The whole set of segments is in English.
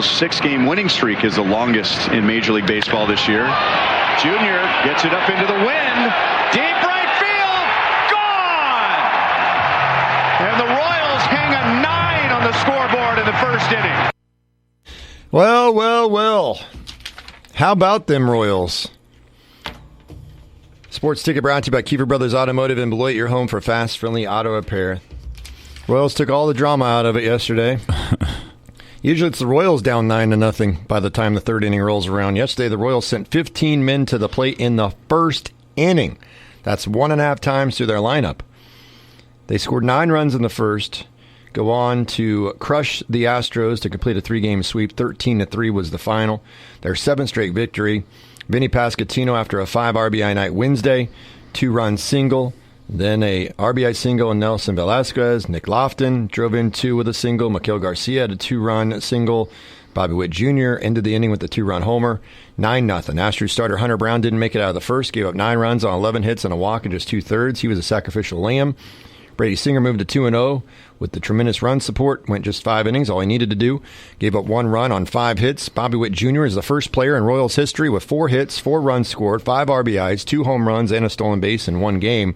Royals' 6-game winning streak is the longest in Major League Baseball this year. Junior gets it up into the wind. Deep right field. Gone! And the Royals hang a 9 on the scoreboard in the first inning. Well. How about them Royals? Sports Ticket brought to you by Kiefer Brothers Automotive in Beloit, your home for fast, friendly auto repair. Royals took all the drama out of it yesterday. Usually it's the Royals down 9-0 by the time the third inning rolls around. Yesterday, the Royals sent 15 men to the plate in the first inning. That's 1.5 times through their lineup. They scored 9 runs in the first, go on to crush the Astros to complete a 3-game sweep. 13-3 was the final. Their 7th straight victory. Vinny Pasquantino, after a 5 RBI night Wednesday, 2-run single. Then a RBI single and Nelson Velasquez. Nick Lofton drove in 2 with a single. Miguel Garcia had a 2-run single. Bobby Witt Jr. ended the inning with a 2-run homer. 9-0. Astros starter Hunter Brown didn't make it out of the first. Gave up 9 runs on 11 hits and a walk in just 2/3. He was a sacrificial lamb. Brady Singer moved to 2-0 with the tremendous run support. Went just 5 innings, all he needed to do. Gave up 1 run on 5 hits. Bobby Witt Jr. is the first player in Royals history with 4 hits, 4 runs scored, 5 RBIs, 2 home runs, and a stolen base in 1 game.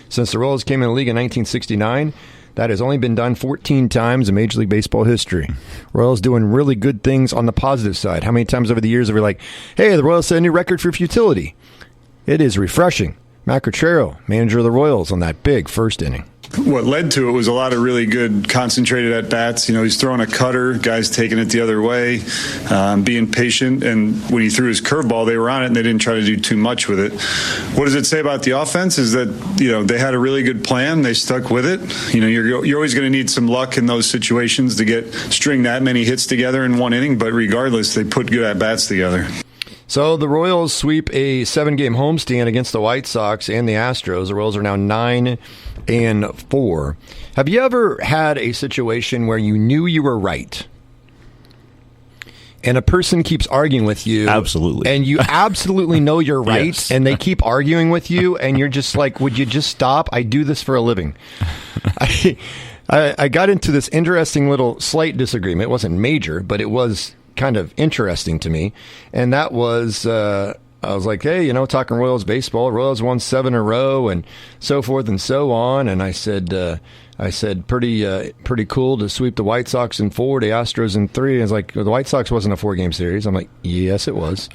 Since the Royals came in the league in 1969, that has only been done 14 times in Major League Baseball history. Royals doing really good things on the positive side. How many times over the years have we like, hey, the Royals set a new record for futility? It is refreshing. Matt Quatraro, manager of the Royals, on that big first inning. What led to it was a lot of really good concentrated at-bats. He's throwing a cutter, guys taking it the other way, being patient, and when he threw his curveball, they were on it, and they didn't try to do too much with it. What does it say about the offense is that, they had a really good plan. They stuck with it. You're always going to need some luck in those situations to string that many hits together in 1 inning, but regardless, they put good at-bats together. So the Royals sweep a 7-game homestand against the White Sox and the Astros. The Royals are now 9-4. Have you ever had a situation where you knew you were right, and a person keeps arguing with you? Absolutely. And you absolutely know you're right, Yes. and they keep arguing with you, and you're just like, would you just stop? I do this for a living. I got into this interesting little slight disagreement. It wasn't major, but it was kind of interesting to me, and that was I was like, hey, talking Royals baseball, Royals won 7 in a row and so forth and so on, and I said pretty cool to sweep the White Sox in 4, the Astros in 3. And it's like, the White Sox wasn't a 4-game series. I'm like, yes, it was.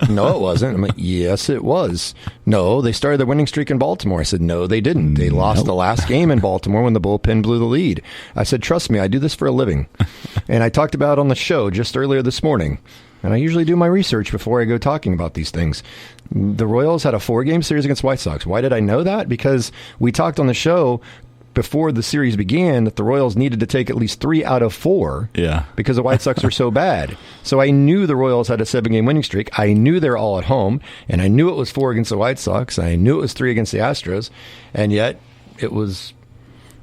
No, it wasn't. I'm like, yes, it was. No, they started the winning streak in Baltimore. I said, no, they didn't. They lost the last game in Baltimore when the bullpen blew the lead. I said, trust me, I do this for a living. And I talked about it on the show just earlier this morning. And I usually do my research before I go talking about these things. The Royals had a 4-game series against White Sox. Why did I know that? Because we talked on the show before the series began that the Royals needed to take at least 3 out of 4 because the White Sox were so bad. So I knew the Royals had a 7-game winning streak. I knew they're all at home, and I knew it was 4 against the White Sox. I knew it was 3 against the Astros, and yet it was...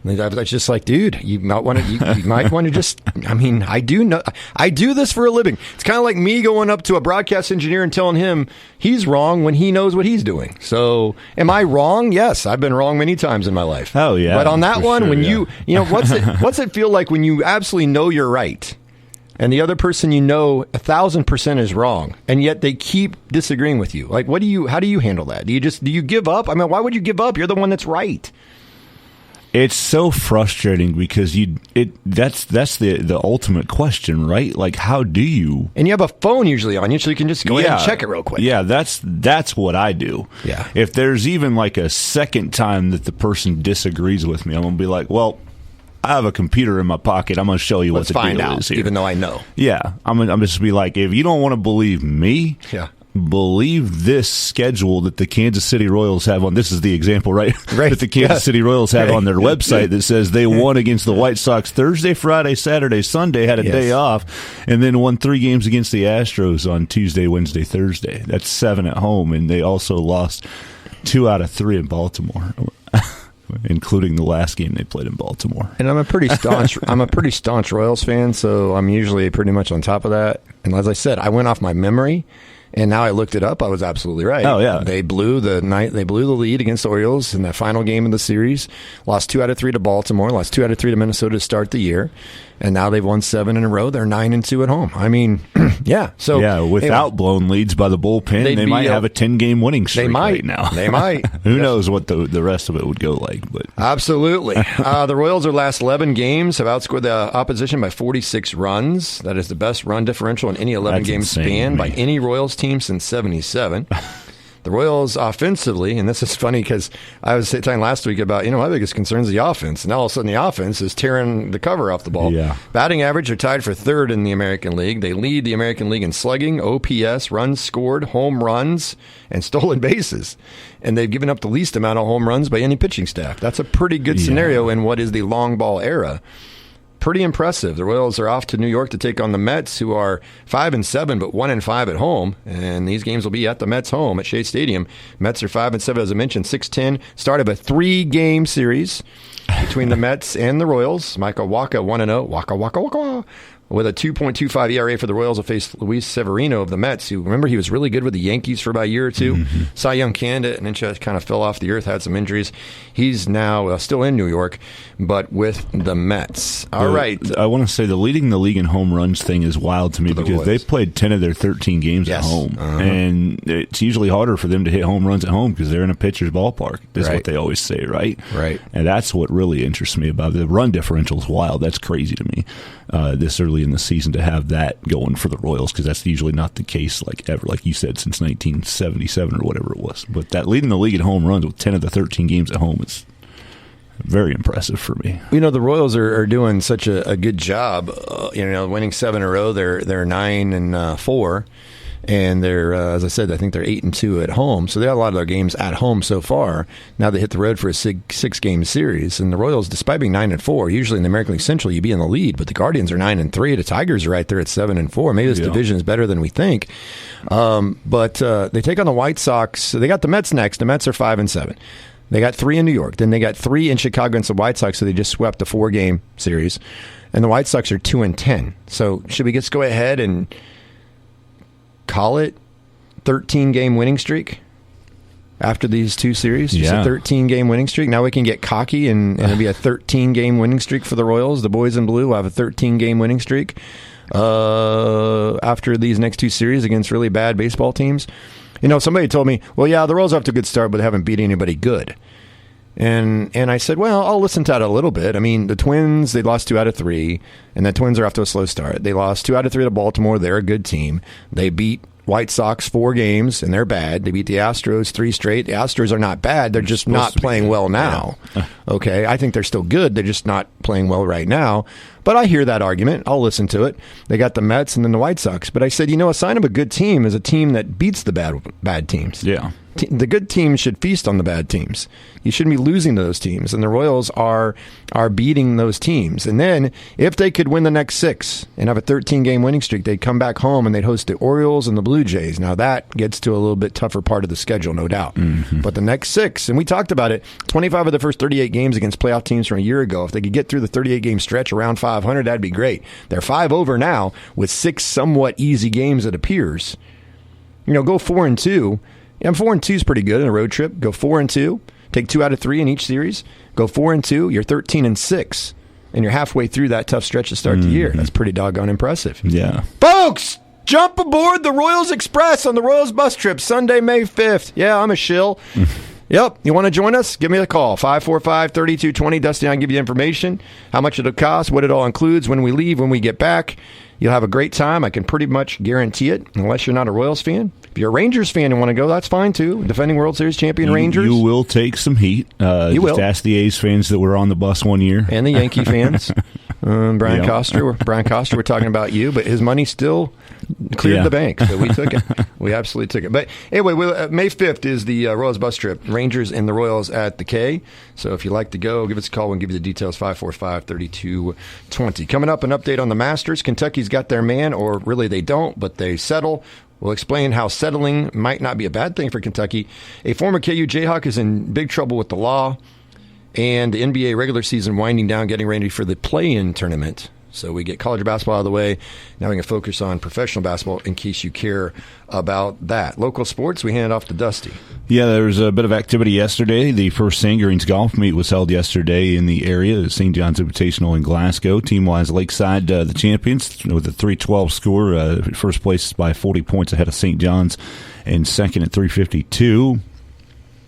I was just like, dude, you might want to just, I do this for a living. It's kind of like me going up to a broadcast engineer and telling him he's wrong when he knows what he's doing. So am I wrong? Yes, I've been wrong many times in my life. Oh yeah. But on that one, sure, when what's it feel like when you absolutely know you're right and the other person 1,000% is wrong, and yet they keep disagreeing with you? Like, how do you handle that? Do you give up? Why would you give up? You're the one that's right. It's so frustrating because that's the ultimate question, right? Like, how do you? And you have a phone usually on you, so you can just go ahead and check it real quick. Yeah, that's what I do. Yeah. If there's even like a second time that the person disagrees with me, I'm gonna be like, well, I have a computer in my pocket. I'm gonna show you what the deal is here. Even though I know. Yeah, I'm just be like, if you don't want to believe me, believe this schedule that the Kansas City Royals have on. This is the example, right? That the Kansas City Royals have on their website that says they won against the White Sox Thursday, Friday, Saturday, Sunday, had a day off, and then won 3 games against the Astros on Tuesday, Wednesday, Thursday. That's 7 at home, and they also lost 2 out of 3 in Baltimore. including the last game they played in Baltimore. And I'm a pretty staunch Royals fan, so I'm usually pretty much on top of that. And as I said, I went off my memory. And now I looked it up. I was absolutely right. Oh, yeah. They blew the lead against the Orioles in that final game of the series. Lost 2 out of 3 to Baltimore. Lost 2 out of 3 to Minnesota to start the year. And now they've won 7 in a row. They're 9-2 at home. I mean, yeah. So without anyway, blown leads by the bullpen, they might have a 10-game winning streak right now. They might. Who knows what the rest of it would go like? But absolutely. The Royals, their last 11 games, have outscored the opposition by 46 runs. That is the best run differential in any 11-game span by any Royals team since 77. The Royals offensively, and this is funny because I was talking last week about, my biggest concern is the offense. And all of a sudden the offense is tearing the cover off the ball. Yeah. Batting average, are tied for third in the American League. They lead the American League in slugging, OPS, runs scored, home runs, and stolen bases. And they've given up the least amount of home runs by any pitching staff. That's a pretty good scenario in what is the long ball era. Pretty impressive. The Royals are off to New York to take on the Mets, who are 5-7, but 1-5 at home. And these games will be at the Mets' home at Shea Stadium. Mets are 5-7, as I mentioned, 6-10. Start of a 3-game series between the Mets and the Royals. Michael Wacha 1-0. Waka. With a 2.25 ERA for the Royals, will face Luis Severino of the Mets, who, remember, he was really good with the Yankees for about a year or two. Mm-hmm. Cy Young candidate, and then just kind of fell off the earth, had some injuries. He's now still in New York, but with the Mets. All right. I want to say the leading the league in home runs thing is wild to me because they've played 10 of their 13 games at home. Uh-huh. And it's usually harder for them to hit home runs at home because they're in a pitcher's ballpark. That's what they always say, right? Right. And that's what really interests me about it. The run differential is wild. That's crazy to me. This early in the season to have that going for the Royals, because that's usually not the case ever, like you said, since 1977 or whatever it was. But that leading the league in home runs with 10 of the 13 games at home is very impressive for me. The Royals are doing such a good job. Winning 7 in a row. They're 9-4. And they're, as I said, I think they're 8-2 at home. So they have a lot of their games at home so far. Now they hit the road for a 6-game series. And the Royals, despite being 9-4, usually in the American League Central, you'd be in the lead. But the Guardians are 9-3. The Tigers are right there at 7-4. Maybe this division is better than we think. But they take on the White Sox. They got the Mets next. The Mets are 5-7. They got 3 in New York. Then they got 3 in Chicago against the White Sox. So they just swept the 4-game series. And the White Sox are 2-10. So should we just go ahead and call it 13-game winning streak after these 2 series? Just a 13-game winning streak. Now we can get cocky and it'll be a 13-game winning streak for the Royals. The boys in blue will have a 13-game winning streak after these next 2 series against really bad baseball teams. Somebody told me, well, yeah, the Royals are off to a good start, but they haven't beat anybody good. And I said, well, I'll listen to that a little bit. I mean, the Twins, they lost 2 out of 3, and the Twins are off to a slow start. They lost 2 out of 3 to Baltimore. They're a good team. They beat White Sox 4 games, and they're bad. They beat the Astros 3 straight. The Astros are not bad. They're just not playing well now. Yeah. Okay, I think they're still good. They're just not playing well right now. But I hear that argument. I'll listen to it. They got the Mets and then the White Sox. But I said, a sign of a good team is a team that beats the bad teams. Yeah. The good teams should feast on the bad teams. You shouldn't be losing to those teams. And the Royals are beating those teams. And then if they could win the next 6 and have a 13-game winning streak, they'd come back home and they'd host the Orioles and the Blue Jays. Now that gets to a little bit tougher part of the schedule, no doubt. Mm-hmm. But the next 6, and we talked about it, 25 of the first 38 games against playoff teams from a year ago. If they could get through the 38-game stretch around 500, that'd be great. They're 5 over now with 6 somewhat easy games, it appears. Go 4-2. Yeah, 4-2 is pretty good in a road trip. Go 4-2. Take 2 out of 3 in each series. Go 4-2. You're 13-6, and you're halfway through that tough stretch to start the year. That's pretty doggone impressive. Yeah, folks, jump aboard the Royals Express on the Royals bus trip Sunday, May 5th. Yeah, I'm a shill. Yep. You want to join us? Give me a call. 545-3220. Dusty and I can give you information, how much it'll cost, what it all includes, when we leave, when we get back. You'll have a great time. I can pretty much guarantee it, unless you're not a Royals fan. If you're a Rangers fan and want to go, that's fine, too. Defending World Series champion Rangers. You will take some heat. You will. Just ask the A's fans that were on the bus one year. And the Yankee fans. Brian Coster, we're talking about you, but his money still cleared the bank, so we took it. We absolutely took it. But anyway, May 5th is the Royals bus trip. Rangers and the Royals at the K. So if you'd like to go, give us a call. We'll give you the details, 545-3220. Coming up, an update on the Masters. Kentucky's got their man, or really they don't, but they settle. We'll explain how settling might not be a bad thing for Kentucky. A former KU Jayhawk is in big trouble with the law. and the NBA regular season winding down, getting ready for the play-in tournament. So we get college basketball out of the way. Now we can focus on professional basketball in case you care about that. Local sports, we hand it off to Dusty. Yeah, there was a bit of activity yesterday. The first St. Greens golf meet was held yesterday in the area at St. John's Invitational in Glasgow. Team-wise, Lakeside, the champions, with a 312 score. First place by 40 points ahead of St. John's, and second at 352.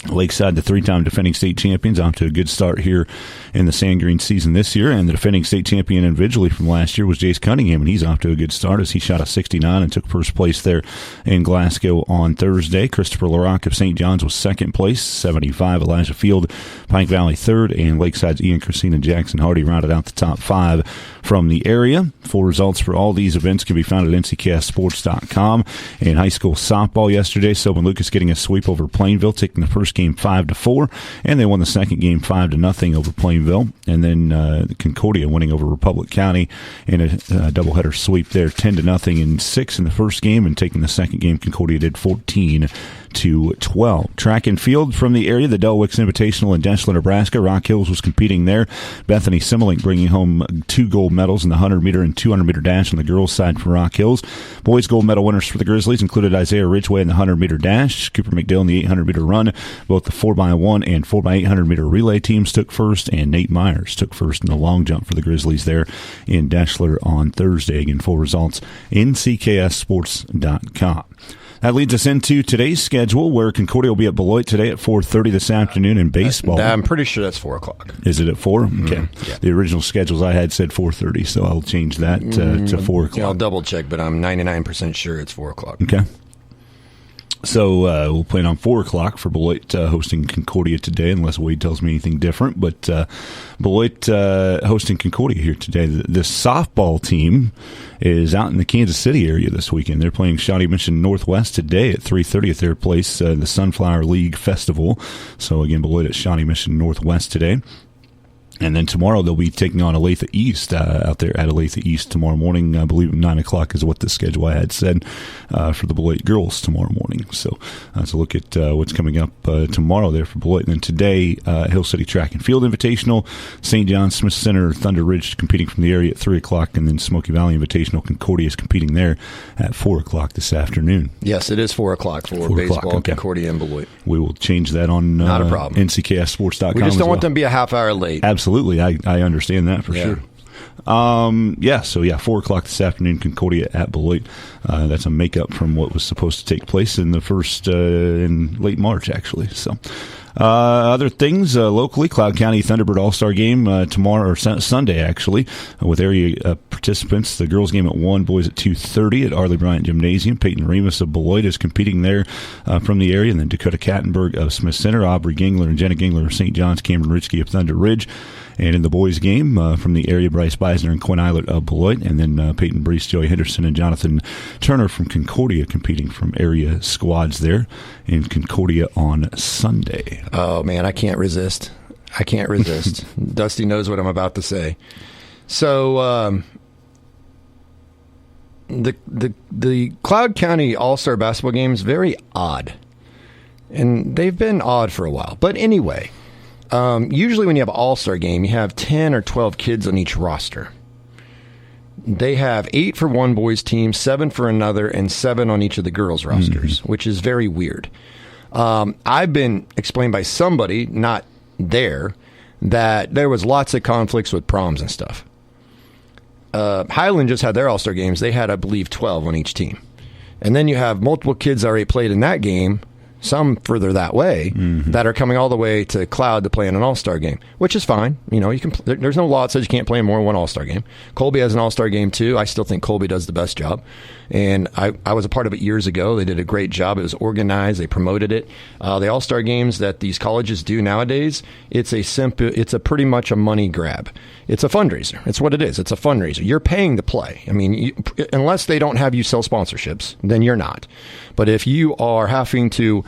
Lakeside, the three-time defending state champions, off to a good start here in the Sand Green season this year. And the defending state champion individually from last year was Jace Cunningham, and he's off to a good start as he shot a 69 and took first place there in Glasgow on Thursday. Christopher LaRock of St. John's was second place, 75. Elijah Field, Pike Valley third, and Lakeside's Ian Christina Jackson Hardy rounded out the top 5 from the area. Full results for all these events can be found at ncksports.com. In high school softball yesterday, Sylvan Lucas getting a sweep over Plainville, taking the first game 5-4, and they won the second game 5-0 over Plainville. And then Concordia winning over Republic County in a doubleheader sweep there, 10-0 and 6 in the first game, and taking the second game, Concordia did 14-12. Track and field from the area, the Del Wicks Invitational in Deshler, Nebraska. Rock Hills was competing there. Bethany Simmelink bringing home 2 gold medals in the 100-meter and 200-meter dash on the girls' side for Rock Hills. Boys' gold medal winners for the Grizzlies included Isaiah Ridgway in the 100-meter dash, Cooper McDill in the 800-meter run. Both the 4x1 and 4x800-meter relay teams took first, and Nate Myers took first in the long jump for the Grizzlies there in Deshler on Thursday. Again, full results in cksports.com. That leads us into today's schedule, where Concordia will be at Beloit today at 4:30 this afternoon in baseball. I'm pretty sure that's 4 o'clock. Is it at 4? Okay. Yeah. The original schedules I had said 4:30, so I'll change that to 4 o'clock. Yeah, I'll double check, but I'm 99% sure it's 4 o'clock. Okay. So we'll plan on 4 o'clock for Beloit hosting Concordia today, unless Wade tells me anything different. But Beloit hosting Concordia here today. The softball team is out in the Kansas City area this weekend. They're playing Shawnee Mission Northwest today at 3:30 at their place, the Sunflower League Festival. So again, Beloit at Shawnee Mission Northwest today. And then tomorrow they'll be taking on Olathe East out there at Olathe East tomorrow morning. I believe 9 o'clock is what the schedule I had said for the Beloit girls tomorrow morning. So let's look at what's coming up tomorrow there for Beloit. And then today, Hill City Track and Field Invitational, St. John's Smith Center, Thunder Ridge competing from the area at 3 o'clock, and then Smoky Valley Invitational, Concordia is competing there at 4 o'clock this afternoon. Yes, it is 4 o'clock for baseball, okay. Concordia and Beloit. We will change that on Not a problem. NCKSports.com. We just don't want them to be a half hour late. Absolutely. I understand that for sure. 4 o'clock this afternoon, Concordia at Beloit. That's a makeup from what was supposed to take place in the first in late March, actually. So, other things locally, Cloud County Thunderbird All-Star Game tomorrow or Sunday, actually, with area participants. The girls' game at 1, boys at 2:30 at Arley Bryant Gymnasium. Peyton Remus of Beloit is competing there from the area, and then Dakota Kattenberg of Smith Center, Aubrey Gingler and Jenna Gingler of St. John's, Cameron Ritchke of Thunder Ridge. And in the boys' game, from the area, Bryce Beisner and Quinn Eilert of Beloit, and then Peyton Brees, Joey Henderson, and Jonathan Turner from Concordia competing from area squads there in Concordia on Sunday. Oh, man, I can't resist. Dusty knows what I'm about to say. So, the Cloud County All-Star basketball game is very odd. And they've been odd for a while. But anyway, usually when you have an all-star game, you have 10 or 12 kids on each roster. They have 8 for one boys team, 7 for another, and 7 on each of the girls rosters, which is very weird. I've been explained by somebody, not there, that there was lots of conflicts with proms and stuff. Highland just had their all-star games. They had, I believe, 12 on each team. And then you have multiple kids already played in that game, some further that way, that are coming all the way to Cloud to play in an all-star game, which is fine. You know, you can. There's no law that says you can't play in more than one all-star game. Colby has an all-star game too. I still think Colby does the best job, and I was a part of it years ago. They did a great job. It was organized. They promoted it. The all-star games that these colleges do nowadays, it's a pretty much a money grab. It's a fundraiser. It's what it is. It's a fundraiser. You're paying to play. I mean, unless they don't have you sell sponsorships, then you're not. But if you are having to,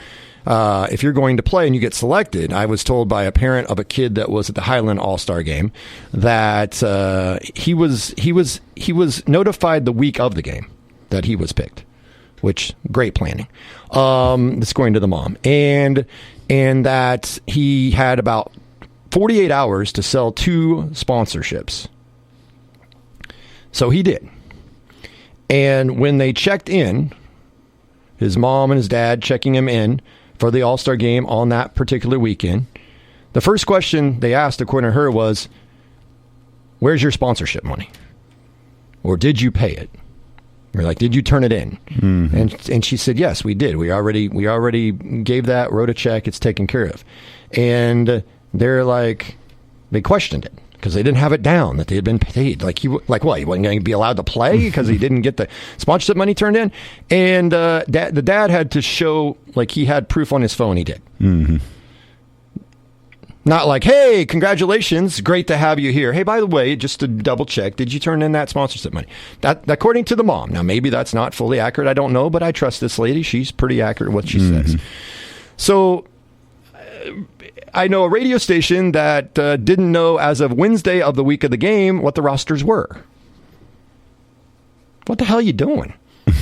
if you're going to play and you get selected, I was told by a parent of a kid that was at the Highland All-Star Game that he was notified the week of the game that he was picked, which great planning. It's going to the mom, and that he had about 48 hours to sell 2 sponsorships. So he did. And when they checked in, his mom and his dad checking him in for the All-Star game on that particular weekend, the first question they asked, according to her, was, where's your sponsorship money? Or did you pay it? Or like, did you turn it in? Mm-hmm. And she said, yes, we did. We already gave that, wrote a check, it's taken care of. And they're like, they questioned it because they didn't have it down that they had been paid. Like, what? He wasn't going to be allowed to play because he didn't get the sponsorship money turned in? And the dad had to show, like, he had proof on his phone he did. Mm-hmm. Not like, hey, congratulations, great to have you here. Hey, by the way, just to double check, did you turn in that sponsorship money? That, according to the mom. Now, maybe that's not fully accurate. I don't know, but I trust this lady. She's pretty accurate in what she says. So I know a radio station that didn't know as of Wednesday of the week of the game what the rosters were. What the hell are you doing?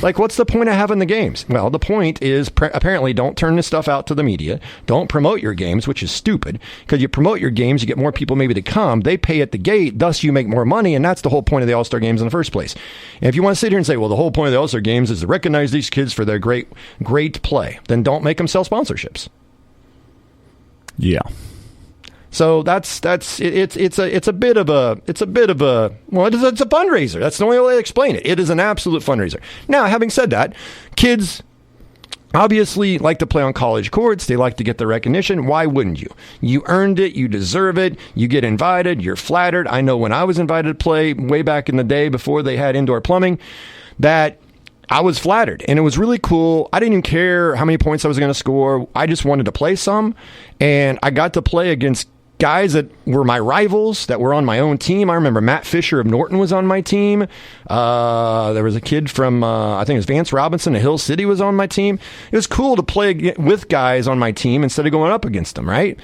Like, what's the point of having the games? Well, the point is apparently don't turn this stuff out to the media. Don't promote your games, which is stupid, because you promote your games, you get more people maybe to come. They pay at the gate, thus you make more money, and that's the whole point of the All-Star games in the first place. And if you want to sit here and say, well, the whole point of the All-Star games is to recognize these kids for their great play, then don't make them sell sponsorships. Yeah. So it's a bit of a fundraiser. That's the only way to explain it. It is an absolute fundraiser. Now, having said that, kids obviously like to play on college courts. They like to get the recognition. Why wouldn't you? You earned it. You deserve it. You get invited. You're flattered. I know when I was invited to play way back in the day before they had indoor plumbing, that I was flattered, and it was really cool. I didn't even care how many points I was going to score. I just wanted to play some, and I got to play against guys that were my rivals that were on my own team. I remember Matt Fisher of Norton was on my team. There was a kid from, I think it was Vance Robinson of Hill City was on my team. It was cool to play with guys on my team instead of going up against them, right?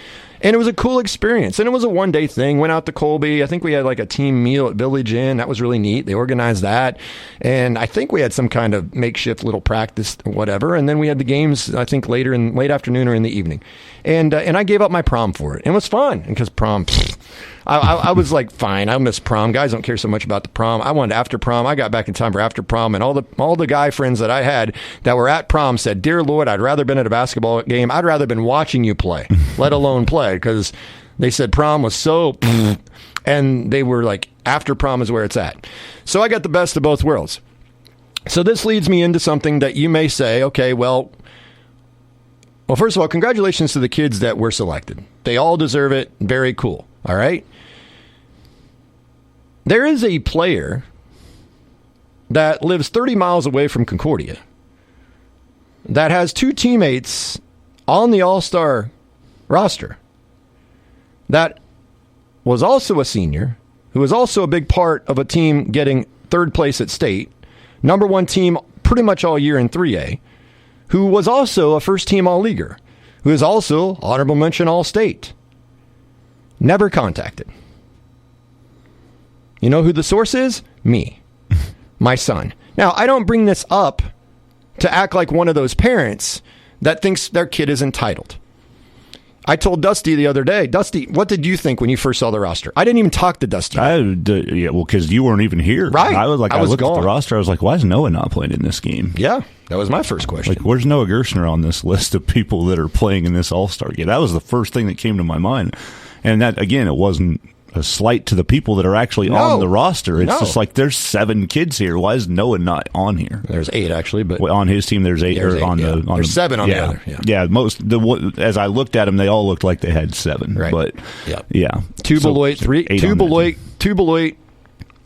And it was a cool experience. And it was a one-day thing. Went out to Colby. I think we had like a team meal at Village Inn. That was really neat. They organized that. And I think we had some kind of makeshift little practice or whatever. And then we had the games, I think, later in late afternoon or in the evening. And I gave up my prom for it. And it was fun because prom, I was like, fine, I miss prom. Guys don't care so much about the prom. I wanted after prom. I got back in time for after prom, and all the guy friends that I had that were at prom said, dear Lord, I'd rather been at a basketball game. I'd rather been watching you play, let alone play, because they said prom was so, and they were like, after prom is where it's at. So I got the best of both worlds. So this leads me into something that you may say, okay, well, first of all, congratulations to the kids that were selected. They all deserve it. Very cool. All right. There is a player that lives 30 miles away from Concordia that has 2 teammates on the All-Star roster that was also a senior, who was also a big part of a team getting 3rd place at state, number 1 team pretty much all year in 3A, who was also a first-team All-Leaguer, who is also honorable mention All-State. Never contacted. You know who the source is? Me. My son. Now, I don't bring this up to act like one of those parents that thinks their kid is entitled. I told Dusty the other day, Dusty, what did you think when you first saw the roster? I didn't even talk to Dusty. Because you weren't even here. Right. I looked at the roster. I was like, why is Noah not playing in this game? Yeah, that was my first question. Like, where's Noah Gershner on this list of people that are playing in this All-Star game? That was the first thing that came to my mind. And that, again, it wasn't a slight to the people that are actually on the roster. It's just like, there's 7 kids here. Why is Noah not on here? There's 8 actually, but on his team there's 8. There's 8 there's 7 on the other. Yeah. As I looked at them, they all looked like they had 7. Right. But yeah, 2 Beloit, 3 2 Beloit,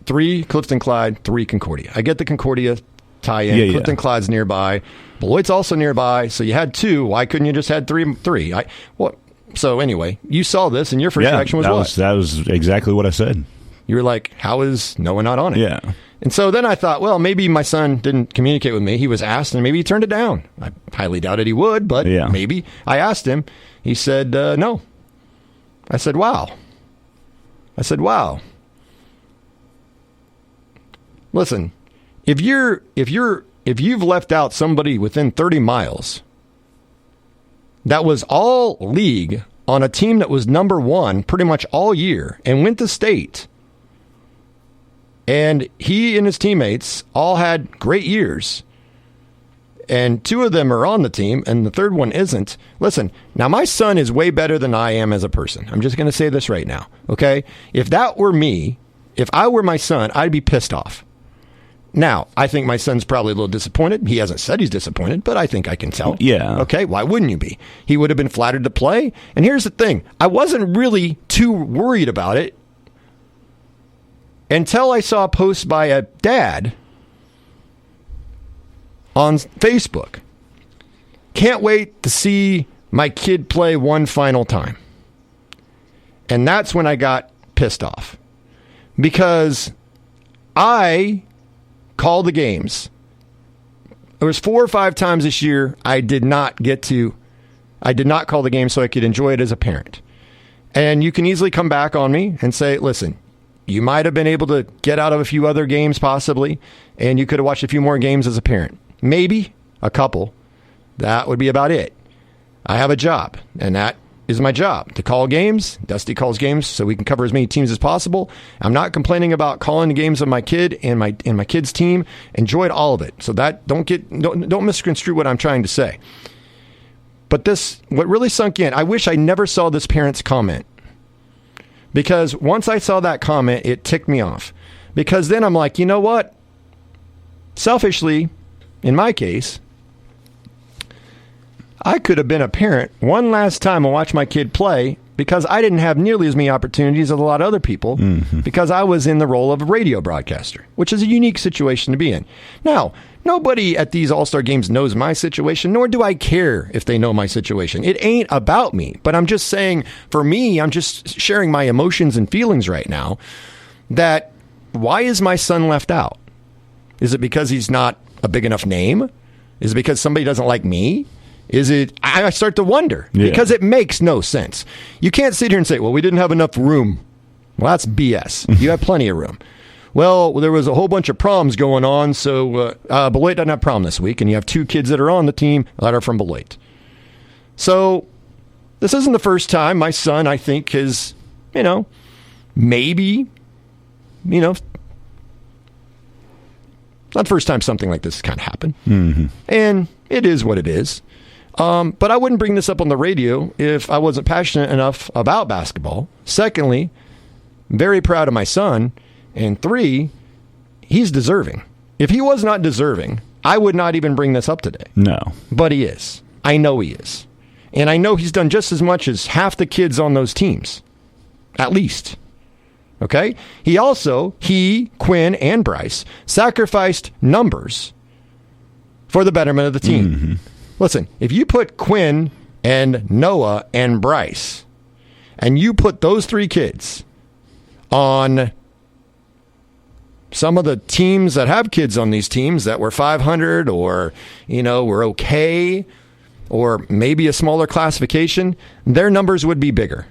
3 Clifton Clyde, 3 Concordia. I get the Concordia tie-in. Clifton Clyde's nearby. Beloit's also nearby. So you had 2. Why couldn't you just had 3? So anyway, you saw this, and your first reaction was what? That was exactly what I said. You were like, how is Noah not on it? Yeah. And so then I thought, well, maybe my son didn't communicate with me. He was asked, and maybe he turned it down. I highly doubted he would, but maybe. I asked him. He said, no. I said, wow. Listen, if you've left out somebody within 30 miles that was all league on a team that was number 1 pretty much all year and went to state. And he and his teammates all had great years. And 2 of them are on the team, and the third one isn't. Listen, now my son is way better than I am as a person. I'm just going to say this right now, okay? If that were me, if I were my son, I'd be pissed off. Now, I think my son's probably a little disappointed. He hasn't said he's disappointed, but I think I can tell. Yeah. Okay, why wouldn't you be? He would have been flattered to play. And here's the thing. I wasn't really too worried about it until I saw a post by a dad on Facebook. Can't wait to see my kid play one final time. And that's when I got pissed off. Because I call the games. There was 4 or 5 times this year I did not call the game so I could enjoy it as a parent. And you can easily come back on me and say, listen, you might have been able to get out of a few other games possibly, and you could have watched a few more games as a parent. Maybe a couple. That would be about it. I have a job, and that is my job, to call games. Dusty calls games so we can cover as many teams as possible. I'm not complaining about calling the games of my kid and my kid's team. Enjoyed all of it. So that don't misconstrue what I'm trying to say. But what really sunk in, I wish I never saw this parent's comment. Because once I saw that comment, it ticked me off. Because then I'm like, you know what? Selfishly, in my case, I could have been a parent one last time and watched my kid play because I didn't have nearly as many opportunities as a lot of other people because I was in the role of a radio broadcaster, which is a unique situation to be in. Now, nobody at these All-Star games knows my situation, nor do I care if they know my situation. It ain't about me, but I'm just saying, for me, I'm just sharing my emotions and feelings right now that why is my son left out? Is it because he's not a big enough name? Is it because somebody doesn't like me? Is it? I start to wonder because it makes no sense. You can't sit here and say, well, we didn't have enough room. Well, that's BS. You have plenty of room. Well, there was a whole bunch of proms going on, so Beloit doesn't have prom this week, and you have 2 kids that are on the team that are from Beloit. So this isn't the first time my son, I think, has, maybe, not the first time something like this has kind of happened. And it is what it is. But I wouldn't bring this up on the radio if I wasn't passionate enough about basketball. Secondly, very proud of my son. And 3, he's deserving. If he was not deserving, I would not even bring this up today. No. But he is. I know he is. And I know he's done just as much as half the kids on those teams. At least. Okay? He, Quinn, and Bryce sacrificed numbers for the betterment of the team. Listen, if you put Quinn and Noah and Bryce, and you put those 3 kids on some of the teams that have kids on these teams that were 500 or, were okay, or maybe a smaller classification, their numbers would be bigger.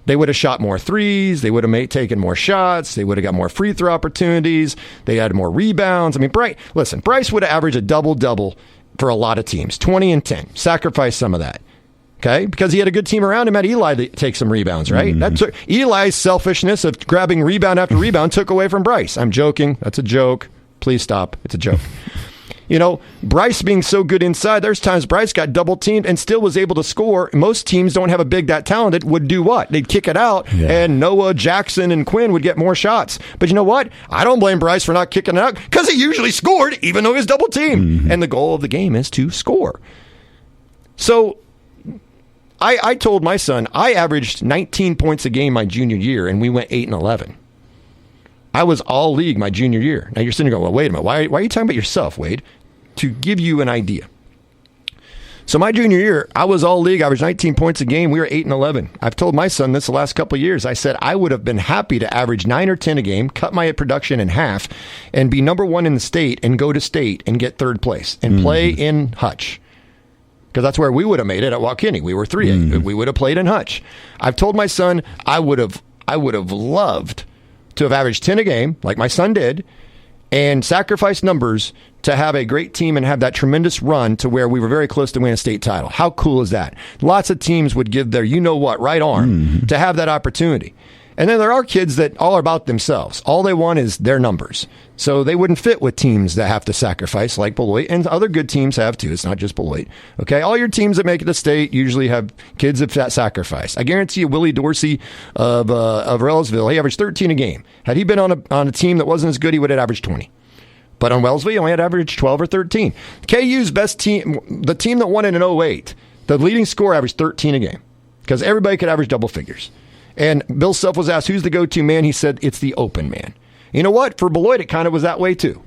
They would have shot more threes. They would have taken more shots. They would have got more free throw opportunities. They had more rebounds. I mean, Bryce would have averaged a double-double for a lot of teams, 20 and 10. Sacrifice some of that, okay? Because he had a good team around him. Had Eli that take some rebounds, right? Eli's selfishness of grabbing rebound after rebound took away from Bryce. I'm joking. That's a joke. Please stop. It's a joke. Bryce being so good inside, there's times Bryce got double teamed and still was able to score. Most teams don't have a big that talented would do what? They'd kick it out, and Noah, Jackson, and Quinn would get more shots. But you know what? I don't blame Bryce for not kicking it out because he usually scored even though he was double teamed. And the goal of the game is to score. So I told my son I averaged 19 points a game my junior year, and we went 8-11. I was all league my junior year. Now you're sitting there going, well, wait a minute. Why are you talking about yourself, Wade? To give you an idea. So my junior year, I was all league. I averaged 19 points a game. We were 8-11. I've told my son this the last couple of years. I said I would have been happy to average 9 or 10 a game, cut my production in half, and be number 1 in the state and go to state and get 3rd place and play in Hutch. Because that's where we would have made it at Waukene. We were 3A. We would have played in Hutch. I've told my son I would have loved to have averaged 10 a game, like my son did, and sacrificed numbers to have a great team and have that tremendous run to where we were very close to winning a state title. How cool is that? Lots of teams would give their you-know-what right arm to have that opportunity. And then there are kids that all are about themselves. All they want is their numbers. So they wouldn't fit with teams that have to sacrifice like Beloit, and other good teams have too. It's not just Beloit. Okay, all your teams that make it to state usually have kids that sacrifice. I guarantee you, Willie Dorsey of Wellsville, he averaged 13 a game. Had he been on a team that wasn't as good, he would have averaged 20. But on Wellsville, he only had averaged 12 or 13. KU's best team, the team that won it in 08, the leading scorer averaged 13 a game because everybody could average double figures. And Bill Self was asked, who's the go-to man? He said, it's the open man. You know what? For Beloit, it kind of was that way too.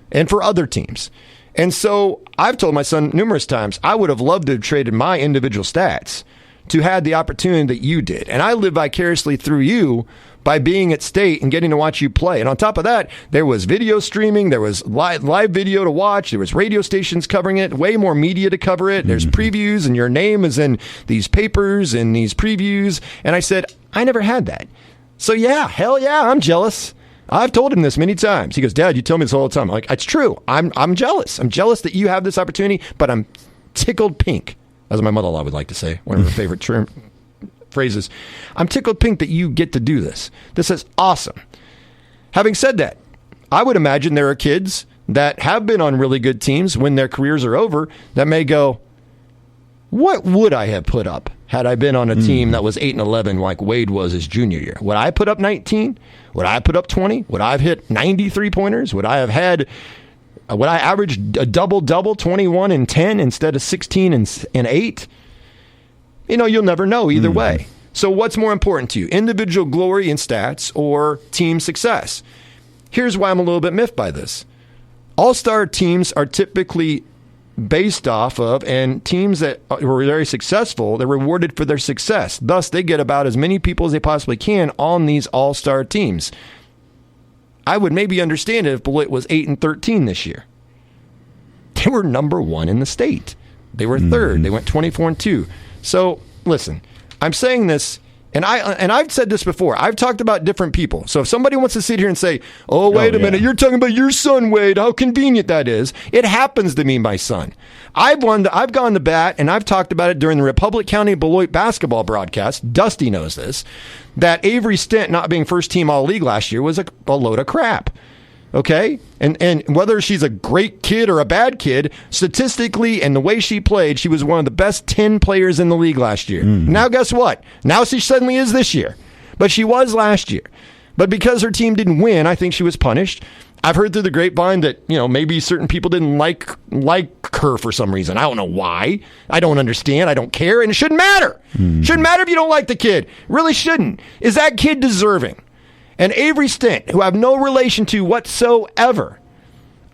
And for other teams. And so I've told my son numerous times, I would have loved to have traded my individual stats to have the opportunity that you did. And I live vicariously through you by being at state and getting to watch you play. And on top of that, there was video streaming, there was live video to watch, there was radio stations covering it, way more media to cover it. There's previews, and your name is in these papers and these previews. And I said, I never had that. So yeah, hell yeah, I'm jealous. I've told him this many times. He goes, Dad, you tell me this all the time. I'm like, it's true. I'm jealous. I'm jealous that you have this opportunity, but I'm tickled pink, as my mother-in-law would like to say, one of her favorite phrases. I'm tickled pink that you get to do this. This is awesome. Having said that, I would imagine there are kids that have been on really good teams when their careers are over that may go, what would I have put up had I been on a team that was 8-11 like Wade was his junior year? Would I put up 19? Would I put up 20? Would I have hit 93 pointers? Would I average a double-double, 21 and 10 instead of 16 and 8? You know, you'll never know either way. So what's more important to you, individual glory in stats or team success? Here's why I'm a little bit miffed by this. All-star teams are typically based off of, and teams that were very successful, they're rewarded for their success. Thus, they get about as many people as they possibly can on these all-star teams. I would maybe understand it if Beloit was 8-13 this year. They were number one in the state. They were third. They went 24-2. So, listen, I'm saying this, and I've said this before. I've talked about different people. So if somebody wants to sit here and say, oh, wait a minute, you're talking about your son, Wade, how convenient that is. It happens to be my son. I've gone to bat, and I've talked about it during the Republic County Beloit basketball broadcast. Dusty knows this, that Avery Stent not being first team all-league last year was a load of crap. Okay? And whether she's a great kid or a bad kid, statistically and the way she played, she was one of the best 10 players in the league last year. Now, guess what? Now she suddenly is this year. But she was last year. But because her team didn't win, I think she was punished. I've heard through the grapevine that, you know, maybe certain people didn't like her for some reason. I don't know why. I don't understand. I don't care. And it shouldn't matter. Shouldn't matter if you don't like the kid. Really shouldn't. Is that kid deserving? And Avery Stent, who I have no relation to whatsoever,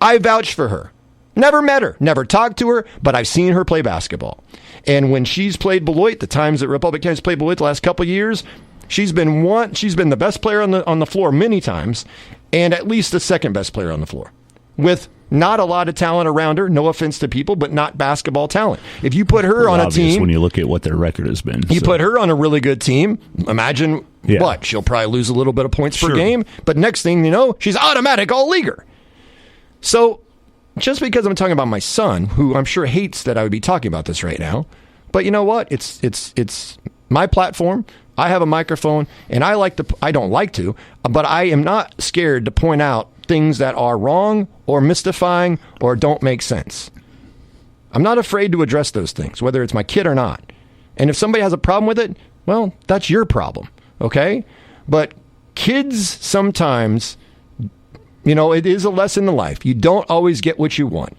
I vouch for her. Never met her, never talked to her, but I've seen her play basketball. And when she's played Beloit, the times that Republic County's played Beloit the last couple of years, she's been the best player on the floor many times, and at least the second best player on the floor, with not a lot of talent around her. No offense to people, but not basketball talent. If you put her on a team, when you look at what their record has been, you put her on a really good team. Imagine what she'll probably lose a little bit of points per game, but next thing you know, she's automatic all-leaguer. So just because I'm talking about my son, who I'm sure hates that I would be talking about this right now, but you know what? It's my platform. I have a microphone, and I don't like to, but I am not scared to point out things that are wrong or mystifying or don't make sense. I'm not afraid to address those things, whether it's my kid or not. And if somebody has a problem with it, well, that's your problem, okay? But kids sometimes, you know, it is a lesson in life. You don't always get what you want.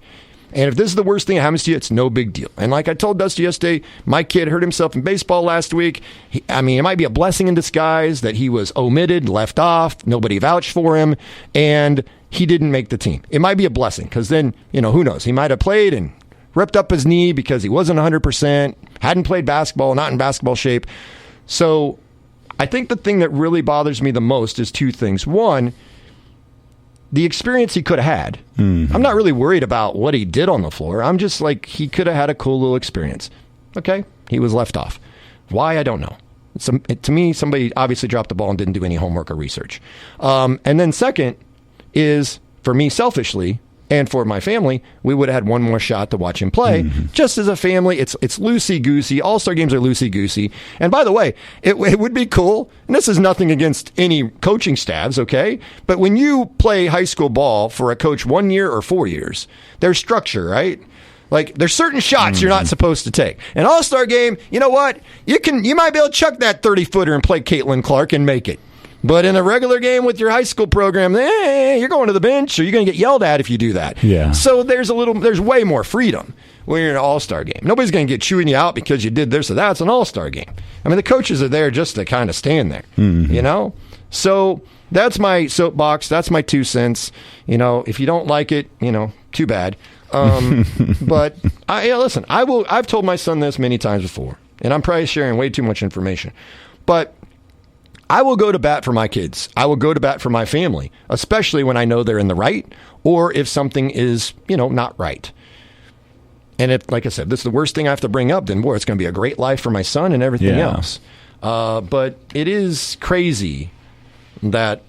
And if this is the worst thing that happens to you, it's no big deal. And like I told Dusty yesterday, my kid hurt himself in baseball last week. It might be a blessing in disguise that he was omitted, left off, nobody vouched for him, and he didn't make the team. It might be a blessing because then, you know, who knows? He might have played and ripped up his knee because he wasn't 100%, hadn't played basketball, not in basketball shape. So I think the thing that really bothers me the most is two things. One, the experience he could have had. I'm not really worried about what he did on the floor. I'm just like, he could have had a cool little experience. Okay, he was left off. Why? I don't know. To me, somebody obviously dropped the ball and didn't do any homework or research. And then second is, for me selfishly, And for my family, we would have had one more shot to watch him play. Just as a family, it's loosey-goosey. All-Star games are loosey-goosey. And by the way, it would be cool, and this is nothing against any coaching staffs, okay? But when you play high school ball for a coach 1 year or 4 years, there's structure, right? Like, there's certain shots you're not supposed to take. An all-star game, you know what? You might be able to chuck that 30-footer and play Caitlin Clark and make it. But in a regular game with your high school program, you're going to the bench, or you're going to get yelled at if you do that. Yeah. So there's way more freedom when you're in an all-star game. Nobody's going to get chewing you out because you did this or that. It's an all-star game. I mean, the coaches are there just to kind of stand there, you know? So that's my soapbox. That's my 2 cents. You know, if you don't like it, you know, too bad. But listen, I've told my son this many times before, and I'm probably sharing way too much information, but I will go to bat for my kids. I will go to bat for my family, especially when I know they're in the right, or if something is, you know, not right. And if, like I said, this is the worst thing I have to bring up, then boy, it's going to be a great life for my son and everything else. But it is crazy that,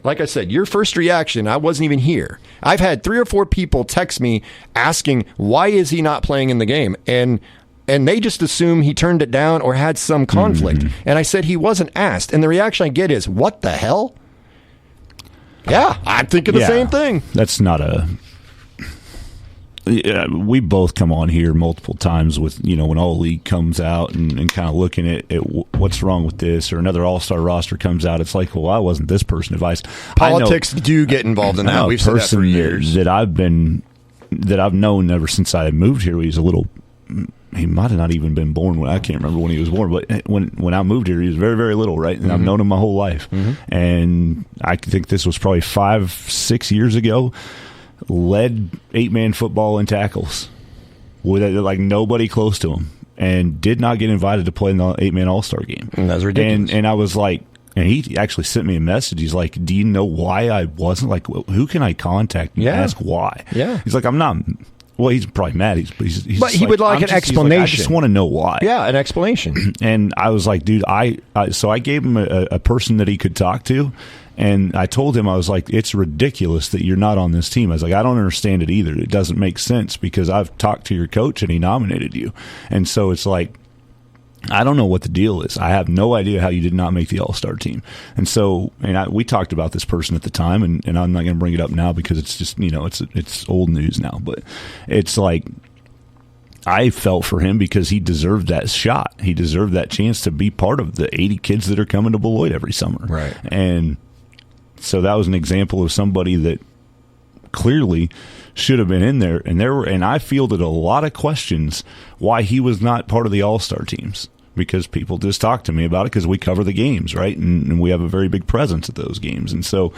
like I said, your first reaction, I wasn't even here. I've had 3 or 4 people text me asking, why is he not playing in the game? And they just assume he turned it down or had some conflict. And I said he wasn't asked. And the reaction I get is, what the hell? Yeah, I'm thinking the same thing. That's not a... we both come on here multiple times with, you know, when All League comes out and kind of looking at what's wrong with this, or another All-Star roster comes out. It's like, well, why wasn't this person advised? Politics do get involved in that. We've said that for years. That I've known ever since I moved here. He was a little... He might have not even been born when I can't remember when he was born, but when I moved here, he was very, very little, right? And I've known him my whole life. And I think this was probably 5-6 years ago. Led 8-man football in tackles with like nobody close to him, and did not get invited to play in the 8-man All-Star game. And that's ridiculous. And I was like, and he actually sent me a message. He's like, do you know why I wasn't? Like, who can I contact and ask why? Yeah. He's like, I'm not. Well, he's probably mad. He's but he would like an explanation. Like, I just want to know why. Yeah, an explanation. And I was like, dude, so I gave him a person that he could talk to. And I told him, I was like, it's ridiculous that you're not on this team. I was like, I don't understand it either. It doesn't make sense because I've talked to your coach and he nominated you. And so it's like, I don't know what the deal is. I have no idea how you did not make the All-Star team. And so, we talked about this person at the time, and I'm not going to bring it up now because it's just, you know, it's old news now. But it's like, I felt for him because he deserved that shot. He deserved that chance to be part of the 80 kids that are coming to Beloit every summer. Right. And so that was an example of somebody that clearly should have been in there. And I fielded a lot of questions why he was not part of the All-Star teams, because people just talk to me about it because we cover the games, right? And we have a very big presence at those games. And so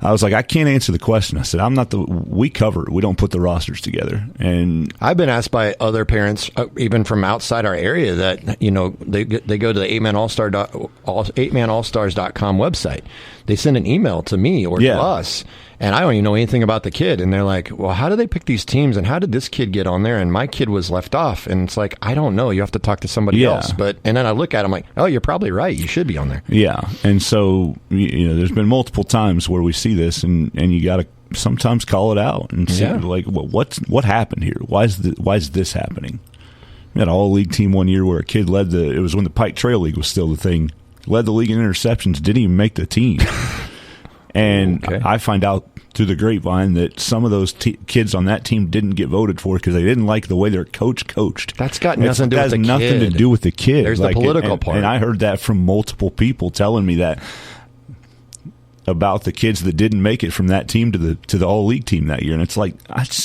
I was like, I can't answer the question. I said, we cover it. We don't put the rosters together. And I've been asked by other parents, even from outside our area, that, you know, they go to the 8manallstars.com website. They send an email to me or to us, and I don't even know anything about the kid. And they're like, well, how do they pick these teams? And how did this kid get on there? And my kid was left off. And it's like, I don't know. You have to talk to somebody else. And then I look at him like, oh, you're probably right. You should be on there. Yeah. And so, you know, there's been multiple times where we see this, and you got to sometimes call it out and see, like, what happened here? Why is this happening? We had an all-league team one year where a kid it was when the Pike Trail League was still the thing, led the league in interceptions, didn't even make the team. And I find out through the grapevine that some of those kids on that team didn't get voted for because they didn't like the way their coach coached. That's got nothing to do with the kid. Nothing to do with the kid. There's the political part. And I heard that from multiple people telling me that about the kids that didn't make it from that team to the all-league team that year. And it's like,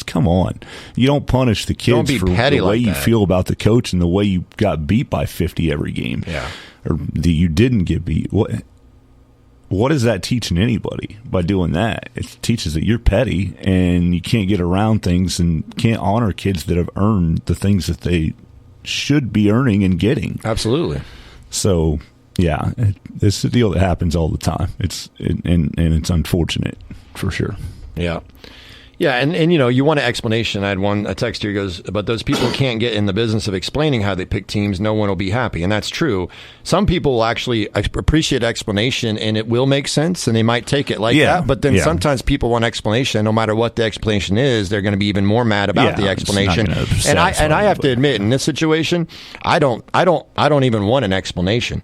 come on. You don't punish the kids for the way you feel about the coach and the way you got beat by 50 every game. Yeah. Or you didn't get beat. What is that teaching anybody by doing that? It teaches that you're petty and you can't get around things and can't honor kids that have earned the things that they should be earning and getting. Absolutely. So, yeah, it's a deal that happens all the time. And it's unfortunate for sure. Yeah. Yeah, and you want an explanation. I had a text here goes, but those people can't get in the business of explaining how they pick teams. No one will be happy, and that's true. Some people will actually appreciate explanation, and it will make sense, and they might take it like that. But then sometimes people want explanation. No matter what the explanation is, they're going to be even more mad about the explanation. And I have to admit, in this situation, I don't even want an explanation.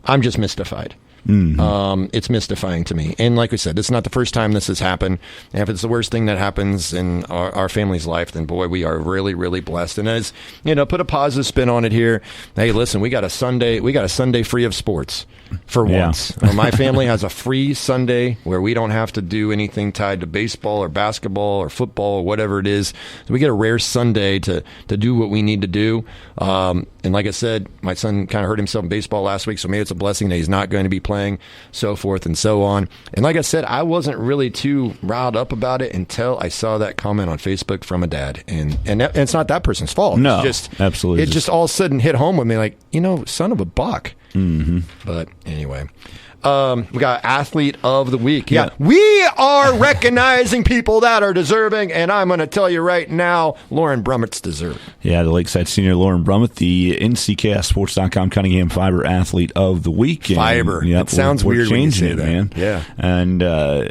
I'm just mystified. Mm-hmm. It's mystifying to me. And like we said, it's not the first time this has happened. And if it's the worst thing that happens in our family's life, then boy, we are really, really blessed. And as put a positive spin on it here. Hey, listen, we got a Sunday free of sports for once. My family has a free Sunday where we don't have to do anything tied to baseball or basketball or football or whatever it is. So we get a rare Sunday to do what we need to do. And like I said, my son kind of hurt himself in baseball last week, so maybe it's a blessing that he's not going to be playing, so forth and so on. And like I said, I wasn't really too riled up about it until I saw that comment on Facebook from a dad. And it's not that person's fault. No, absolutely. It just all of a sudden hit home with me like, son of a buck. Mm-hmm. But anyway. We got Athlete of the Week. Yeah, we are recognizing people that are deserving, and I'm going to tell you right now, Lauren Brummett's deserving. Yeah, the Lakeside senior Lauren Brummett, the NCKSports.com Cunningham Fiber Athlete of the Week. Fiber. It sounds weird when you say that. Man. Yeah. And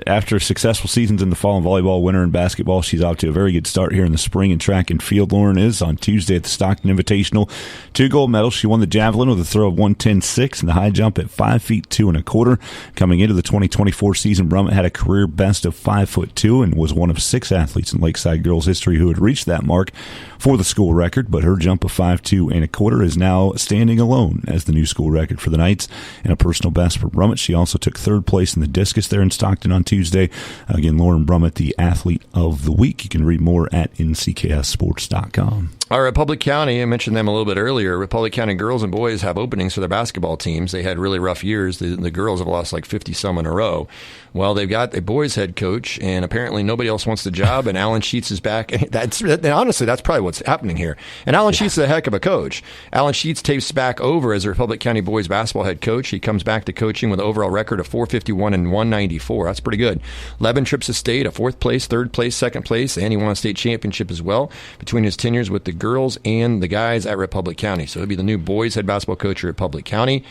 after successful seasons in the fall in volleyball, winter in basketball, she's off to a very good start here in the spring in track and field. Lauren is on Tuesday at the Stockton Invitational. 2 gold medals. She won the javelin with a throw of 110.6 and the high jump at 5 feet 2.25. Coming into the 2024 season, Brummett had a career best of 5'2" and was one of 6 athletes in Lakeside girls history who had reached that mark for the school record. But her jump of 5'2.25" is now standing alone as the new school record for the Knights and a personal best for Brummett. She also took 3rd place in the discus there in Stockton on Tuesday. Again, Lauren Brummett, the Athlete of the Week. You can read more at NCKSports.com. All right, Republic County, I mentioned them a little bit earlier. Republic County girls and boys have openings for their basketball teams. They had really rough years. The girls have lost like 50-some in a row. Well, they've got a boys head coach, and apparently nobody else wants the job, and Alan Sheets is back. And honestly, that's probably what's happening here. And Alan Sheets is a heck of a coach. Alan Sheets tapes back over as the Republic County boys basketball head coach. He comes back to coaching with an overall record of 451 and 194. That's pretty good. 11 trips to state, a 4th place, 3rd place, 2nd place, and he won a state championship as well between his tenures with the girls and the guys at Republic County. So he'll be the new boys head basketball coach at Republic County.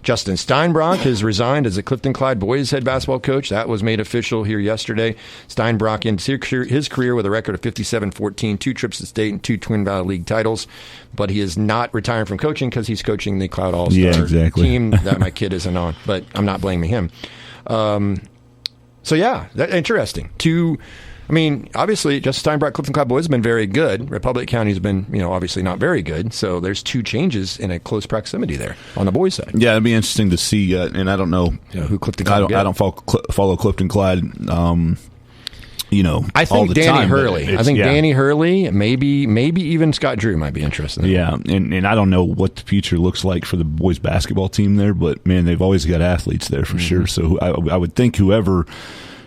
Justin Steinbrock has resigned as the Clifton Clyde boys head basketball coach. That was made official here yesterday. Steinbrock ends his career with a record of 57-14, 2 trips to state and 2 Twin Valley League titles. But he is not retiring from coaching because he's coaching the Cloud All-Star team that my kid isn't on. But I'm not blaming him. That's interesting. Obviously, Justin Steinbrock, Clifton Cloud boys have been very good. Republic County's been, obviously not very good. So there's 2 changes in a close proximity there on the boys' side. Yeah, it'd be interesting to see. And I don't know who Clifton Clyde. I don't follow Clifton Clyde. I think all the Danny time, Hurley. I think Danny Hurley, maybe even Scott Drew might be interested. Yeah, and I don't know what the future looks like for the boys basketball team there, but man, they've always got athletes there for sure. So I would think whoever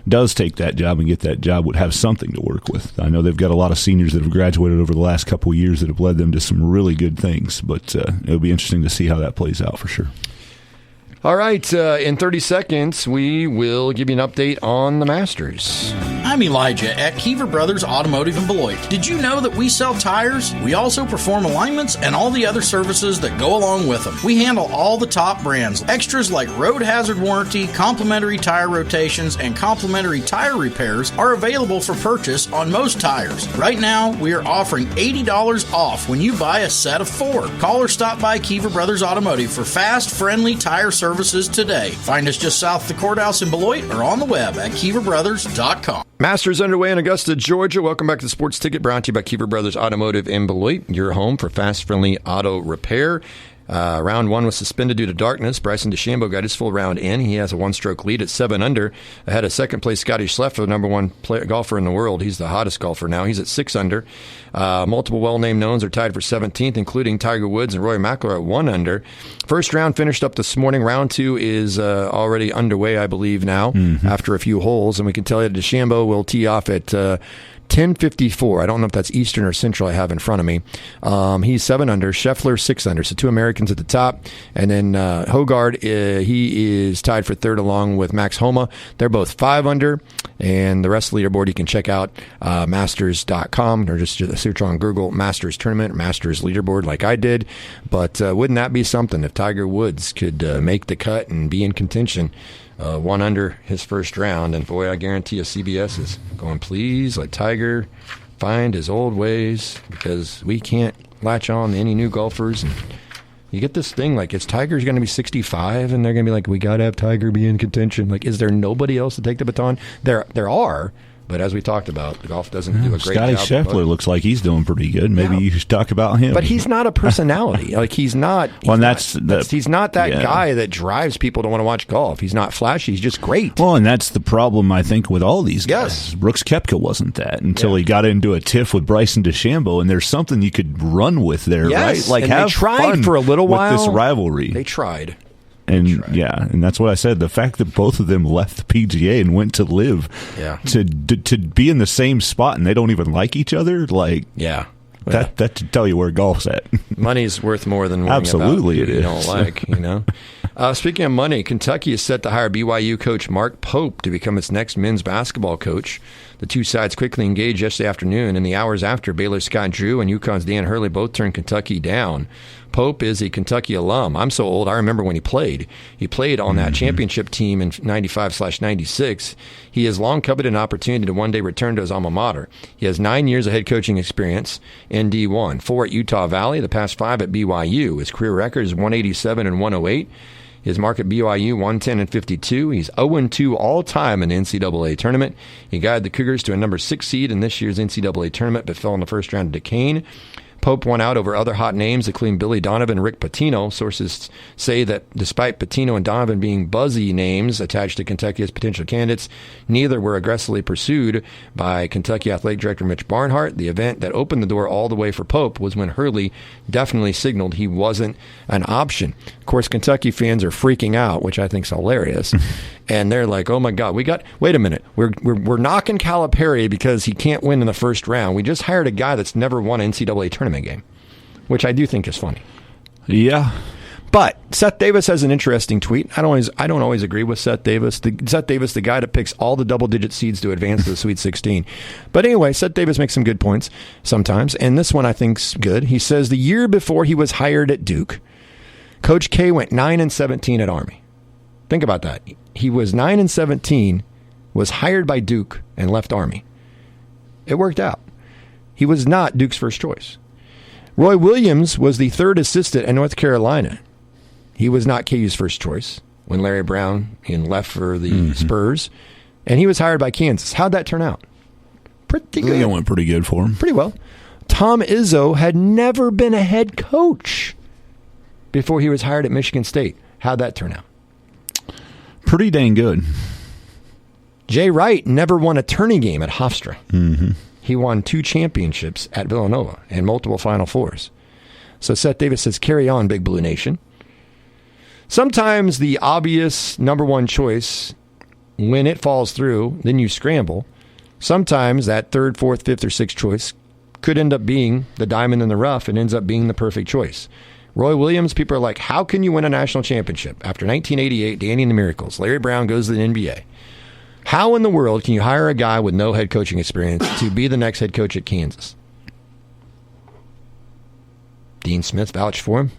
does take that job and get that job would have something to work with. I know they've got a lot of seniors that have graduated over the last couple of years that have led them to some really good things, but it'll be interesting to see how that plays out for sure. All right, in 30 seconds, we will give you an update on the Masters. I'm Elijah at Kiever Brothers Automotive in Beloit. Did you know that we sell tires? We also perform alignments and all the other services that go along with them. We handle all the top brands. Extras like road hazard warranty, complimentary tire rotations, and complimentary tire repairs are available for purchase on most tires. Right now, we are offering $80 off when you buy a set of 4. Call or stop by Kiever Brothers Automotive for fast, friendly tire services today. Find us just south of the courthouse in Beloit or on the web at KieverBrothers.com. Masters underway in Augusta, Georgia. Welcome back to the Sports Ticket, brought to you by Kiever Brothers Automotive in Beloit, your home for fast, friendly auto repair. Round 1 was suspended due to darkness. Bryson DeChambeau got his full round in. He has a 1-stroke lead at 7 under. Ahead of second-place Scotty Scheffler, the number 1 golfer in the world. He's the hottest golfer now. He's at 6 under. Multiple well-named knowns are tied for 17th, including Tiger Woods and Rory McIlroy at 1 under. First round finished up this morning. Round 2 is already underway, I believe, now, after a few holes. And we can tell you DeChambeau will tee off at 10:54. I don't know if that's Eastern or Central I have in front of me. He's 7 under. Scheffler, 6 under. So 2 Americans at the top. And then Hogard, he is tied for 3rd along with Max Homa. They're both 5 under. And the rest of the leaderboard you can check out masters.com or just search on Google Masters Tournament, Masters Leaderboard like I did. But wouldn't that be something if Tiger Woods could make the cut and be in contention? 1 under his first round, and boy, I guarantee you CBS is going, please let Tiger find his old ways, because we can't latch on to any new golfers. And you get this thing like, is Tiger's going to be 65, and they're going to be like, we got to have Tiger be in contention. Like, is there nobody else to take the baton? There are. But as we talked about, the golf doesn't do a great Scotty job. Scheffler looks like he's doing pretty good. Maybe you should talk about him. But he's not a personality. Like, he's not. He's not that guy that drives people to want to watch golf. He's not flashy. He's just great. Well, and that's the problem, I think, with all these guys. Yes. Brooks Koepka wasn't that until he got into a tiff with Bryson DeChambeau, and there's something you could run with there, right? Like, and have they tried fun for a little while. With this rivalry. They tried. And and that's what I said. The fact that both of them left the PGA and went to live, to be in the same spot, and they don't even like each other, that to tell you where golf's at. Money's worth more than worrying absolutely about it you is. Don't like, Speaking of money, Kentucky is set to hire BYU coach Mark Pope to become its next men's basketball coach. The two sides quickly engaged yesterday afternoon. In the hours after, Baylor's Scott Drew and UConn's Dan Hurley both turned Kentucky down. Pope is a Kentucky alum. I'm so old, I remember when he played. He played on that championship team in 95/96. He has long coveted an opportunity to one day return to his alma mater. He has 9 years of head coaching experience in D1, 4 at Utah Valley, the past 5 at BYU. His career record is 187 and 108. His mark at BYU, 110 and 52. He's 0-2 all-time in the NCAA tournament. He guided the Cougars to a number 6 seed in this year's NCAA tournament, but fell in the first round to Duquesne. Pope won out over other hot names, including Billy Donovan and Rick Pitino. Sources say that despite Pitino and Donovan being buzzy names attached to Kentucky as potential candidates, neither were aggressively pursued by Kentucky Athletic Director Mitch Barnhart. The event that opened the door all the way for Pope was when Hurley definitely signaled he wasn't an option. Of course, Kentucky fans are freaking out, which I think is hilarious. And they're like, oh, my God, wait a minute. We're knocking Calipari because he can't win in the first round. We just hired a guy that's never won an NCAA tournament game, which I do think is funny. Yeah. But Seth Davis has an interesting tweet. I don't always agree with Seth Davis. Seth Davis, the guy that picks all the double-digit seeds to advance to the Sweet 16. But anyway, Seth Davis makes some good points sometimes, and this one I think's good. He says the year before he was hired at Duke, Coach K went 9-17 at Army. Think about that. He was 9-17, was hired by Duke, and left Army. It worked out. He was not Duke's first choice. Roy Williams was the 3rd assistant at North Carolina. He was not KU's first choice when Larry Brown left for the Spurs, and he was hired by Kansas. How'd that turn out? Pretty good. It went pretty good for him. Pretty well. Tom Izzo had never been a head coach before he was hired at Michigan State. How'd that turn out? Pretty dang good. Jay Wright never won a tourney game at Hofstra. Mm-hmm. He won 2 championships at Villanova and multiple Final Fours. So Seth Davis says, carry on, Big Blue Nation. Sometimes the obvious number 1 choice, when it falls through, then you scramble. Sometimes that 3rd, 4th, 5th, or 6th choice could end up being the diamond in the rough and ends up being the perfect choice. Roy Williams, people are like, how can you win a national championship? After 1988, Danny and the Miracles, Larry Brown goes to the NBA. How in the world can you hire a guy with no head coaching experience to be the next head coach at Kansas? Dean Smith vouched for him.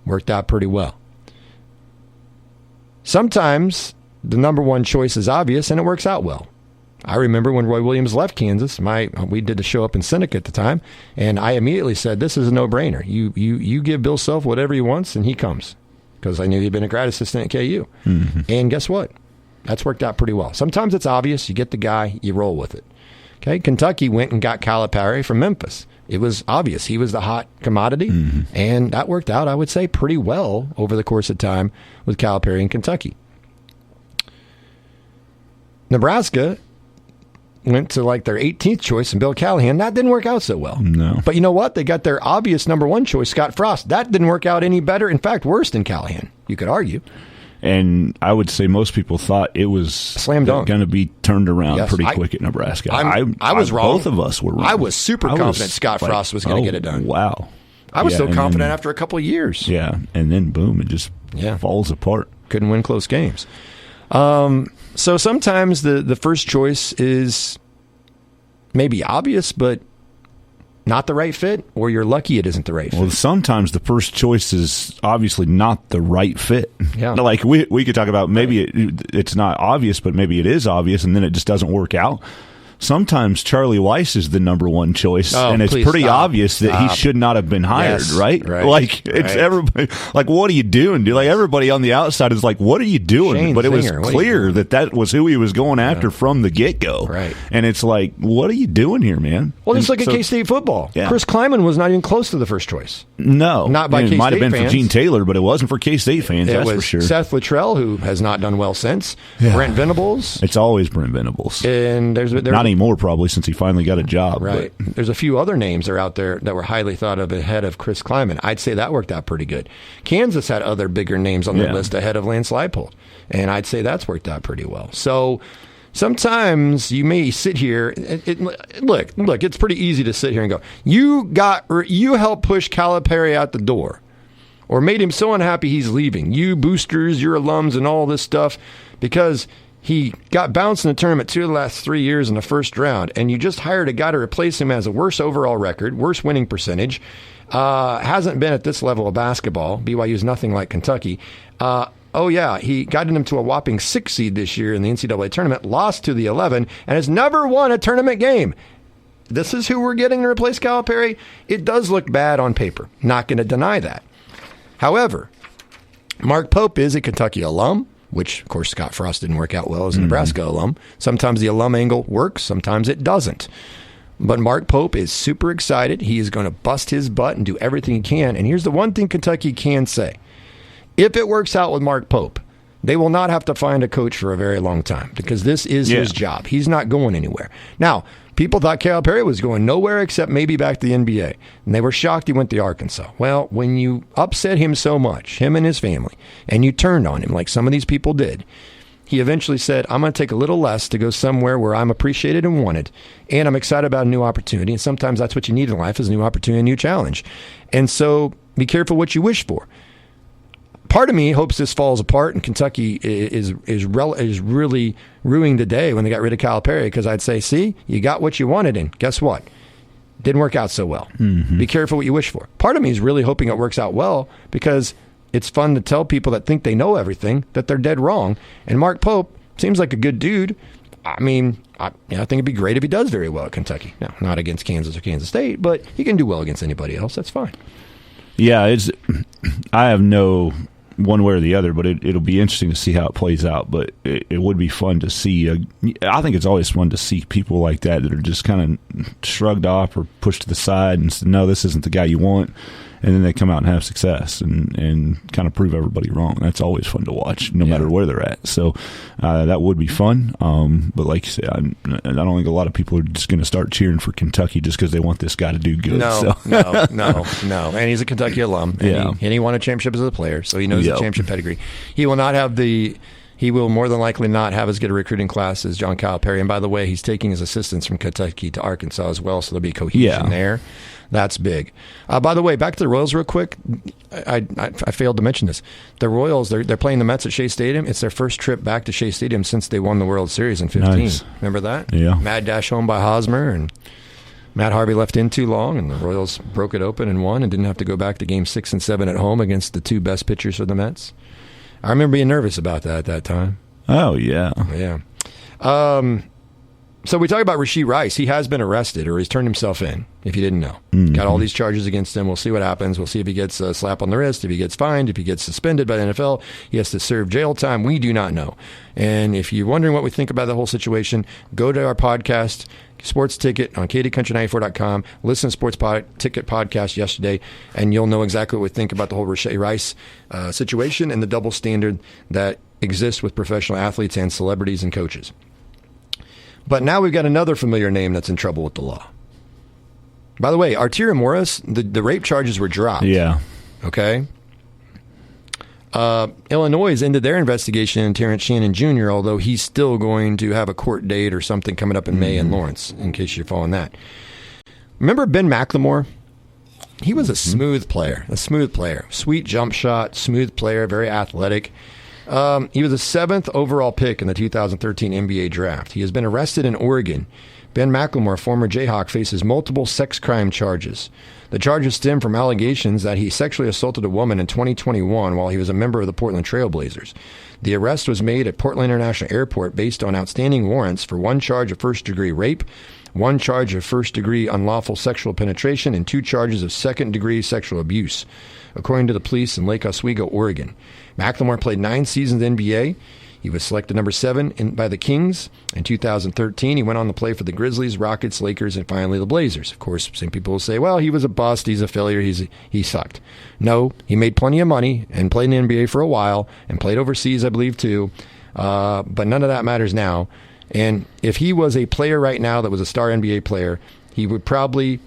Worked out pretty well. Sometimes the number 1 choice is obvious and it works out well. I remember when Roy Williams left Kansas, we did the show up in Seneca at the time, and I immediately said, this is a no-brainer. You give Bill Self whatever he wants, and he comes. Because I knew he'd been a grad assistant at KU. Mm-hmm. And guess what? That's worked out pretty well. Sometimes it's obvious. You get the guy, you roll with it. Okay, Kentucky went and got Calipari from Memphis. It was obvious. He was the hot commodity, and that worked out, I would say, pretty well over the course of time with Calipari in Kentucky. Nebraska went to like their 18th choice and Bill Callahan. That didn't work out so well. No. But you know what? They got their obvious number 1 choice, Scott Frost. That didn't work out any better. In fact, worse than Callahan, you could argue. And I would say most people thought it was slam dunk going to be turned around pretty quick at Nebraska. I was wrong. Both of us were wrong. I was super confident Scott Frost was going to get it done. Wow. I was so confident after a couple of years. Yeah, and then boom, it just falls apart. Couldn't win close games. So sometimes the first choice is maybe obvious, but not the right fit, or you're lucky it isn't the right fit. Well, sometimes the first choice is obviously not the right fit. Yeah. Like we could talk about maybe it's not obvious, but maybe it is obvious, and then it just doesn't work out. Sometimes Charlie Weiss is the number one choice, and it's pretty obvious that he should not have been hired, right? Like, it's everybody, like, what are you doing, dude? Like, everybody on the outside is like, what are you doing? Shane but it Singer, was clear that was who he was going after from the get-go. Right. And it's like, what are you doing here, man? Well, just look at K-State football. Yeah. Chris Kleiman was not even close to the first choice. No. Not by K-State fans. It might have been for Gene Taylor, but it wasn't for K-State fans, that's for sure. Seth Luttrell, who has not done well since. Yeah. Brent Venables. It's always Brent Venables. And there's not anymore, probably, since he finally got a job. Right. But there's a few other names that are out there that were highly thought of ahead of Chris Kleiman. I'd say that worked out pretty good. Kansas had other bigger names on their list ahead of Lance Leipold, and I'd say that's worked out pretty well. So sometimes you may sit here. Look, it's pretty easy to sit here and go, you helped push Calipari out the door, or made him so unhappy he's leaving. You boosters, your alums, and all this stuff, because he got bounced in the tournament 2 of the last 3 years in the first round, and you just hired a guy to replace him as a worse overall record, worse winning percentage, hasn't been at this level of basketball. BYU is nothing like Kentucky. He got him to a whopping 6 seed this year in the NCAA tournament, lost to the 11, and has never won a tournament game. This is who we're getting to replace Calipari. It does look bad on paper. Not going to deny that. However, Mark Pope is a Kentucky alum, which, of course, Scott Frost didn't work out well as a Nebraska alum. Sometimes the alum angle works, sometimes it doesn't. But Mark Pope is super excited. He is going to bust his butt and do everything he can. And here's the one thing Kentucky can say. If it works out with Mark Pope, they will not have to find a coach for a very long time, because this is his job. He's not going anywhere. Now, people thought Calipari was going nowhere except maybe back to the NBA, and they were shocked he went to Arkansas. Well, when you upset him so much, him and his family, and you turned on him like some of these people did, he eventually said, I'm going to take a little less to go somewhere where I'm appreciated and wanted, and I'm excited about a new opportunity. And sometimes that's what you need in life, is a new opportunity, a new challenge. And so be careful what you wish for. Part of me hopes this falls apart and Kentucky is really ruining the day when they got rid of Calipari, because I'd say, see, you got what you wanted, and guess what? Didn't work out so well. Mm-hmm. Be careful what you wish for. Part of me is really hoping it works out well, because it's fun to tell people that think they know everything that they're dead wrong. And Mark Pope seems like a good dude. I mean, I think it'd be great if he does very well at Kentucky. Now, not against Kansas or Kansas State, but he can do well against anybody else. That's fine. Yeah, I have no one way or the other, but it'll be interesting to see how it plays out. But it would be fun to see. I think it's always fun to see people like that are just kind of shrugged off or pushed to the side and said, no, this isn't the guy you want. And then they come out and have success and kind of prove everybody wrong. That's always fun to watch, no matter where they're at. So that would be fun. But like you said, I don't think a lot of people are just going to start cheering for Kentucky just because they want this guy to do good. No. And he's a Kentucky alum. And he won a championship as a player, so he knows the championship pedigree. He will more than likely not have as good a recruiting class as John Calipari. And by the way, he's taking his assistants from Kentucky to Arkansas as well, so there'll be cohesion there. That's big. By the way, back to the Royals real quick. I failed to mention this. The Royals, they're playing the Mets at Shea Stadium. It's their first trip back to Shea Stadium since they won the World Series in 2015. Nice. Remember that? Yeah. Mad dash home by Hosmer, and Matt Harvey left in too long, and the Royals broke it open and won and didn't have to go back to Game 6 and 7 at home against the two best pitchers for the Mets. I remember being nervous about that at that time. Oh, yeah. Yeah. So we talk about Rashee Rice. He has been arrested, or he's turned himself in, if you didn't know. Mm-hmm. Got all these charges against him. We'll see what happens. We'll see if he gets a slap on the wrist, if he gets fined, if he gets suspended by the NFL. He has to serve jail time. We do not know. And if you're wondering what we think about the whole situation, go to our podcast, Sports Ticket, on KDCountry94.com. Listen to Sports Ticket podcast yesterday, and you'll know exactly what we think about the whole Rashee Rice situation and the double standard that exists with professional athletes and celebrities and coaches. But now we've got another familiar name that's in trouble with the law. By the way, Arteria Morris, the rape charges were dropped. Yeah. Okay? Illinois has ended their investigation into Terrence Shannon Jr., although he's still going to have a court date or something coming up in May in Lawrence, in case you're following that. Remember Ben McLemore? He was a smooth player, Sweet jump shot, smooth player, very athletic. He was a 7th overall pick in the 2013 NBA draft. He has been arrested in Oregon. Ben McLemore, former Jayhawk, faces multiple sex crime charges. The charges stem from allegations that he sexually assaulted a woman in 2021 while he was a member of the Portland Trail Blazers. The arrest was made at Portland International Airport based on outstanding warrants for 1 charge of first-degree rape, 1 charge of first-degree unlawful sexual penetration, and 2 charges of second-degree sexual abuse, according to the police in Lake Oswego, Oregon. McLemore played 9 seasons in the NBA. He was selected number 7 by the Kings. In 2013, he went on to play for the Grizzlies, Rockets, Lakers, and finally the Blazers. Of course, some people will say, well, he was a bust, he's a failure, he sucked. No, he made plenty of money and played in the NBA for a while and played overseas, I believe, too. But none of that matters now. And if he was a player right now that was a star NBA player, he would probably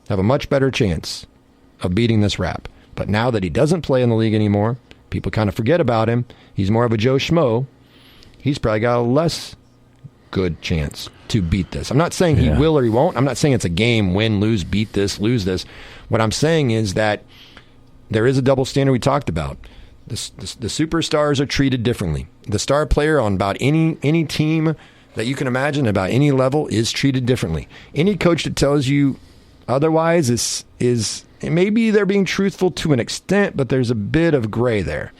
have a much better chance of beating this rap. But now that he doesn't play in the league anymore, people kind of forget about him. He's more of a Joe Schmo. He's probably got a less good chance to beat this. I'm not saying he will or he won't. I'm not saying it's a game, win, lose, beat this, lose this. What I'm saying is that there is a double standard we talked about. The superstars are treated differently. The star player on about any team that you can imagine, about any level, is treated differently. Any coach that tells you otherwise is maybe they're being truthful to an extent, but there's a bit of gray there.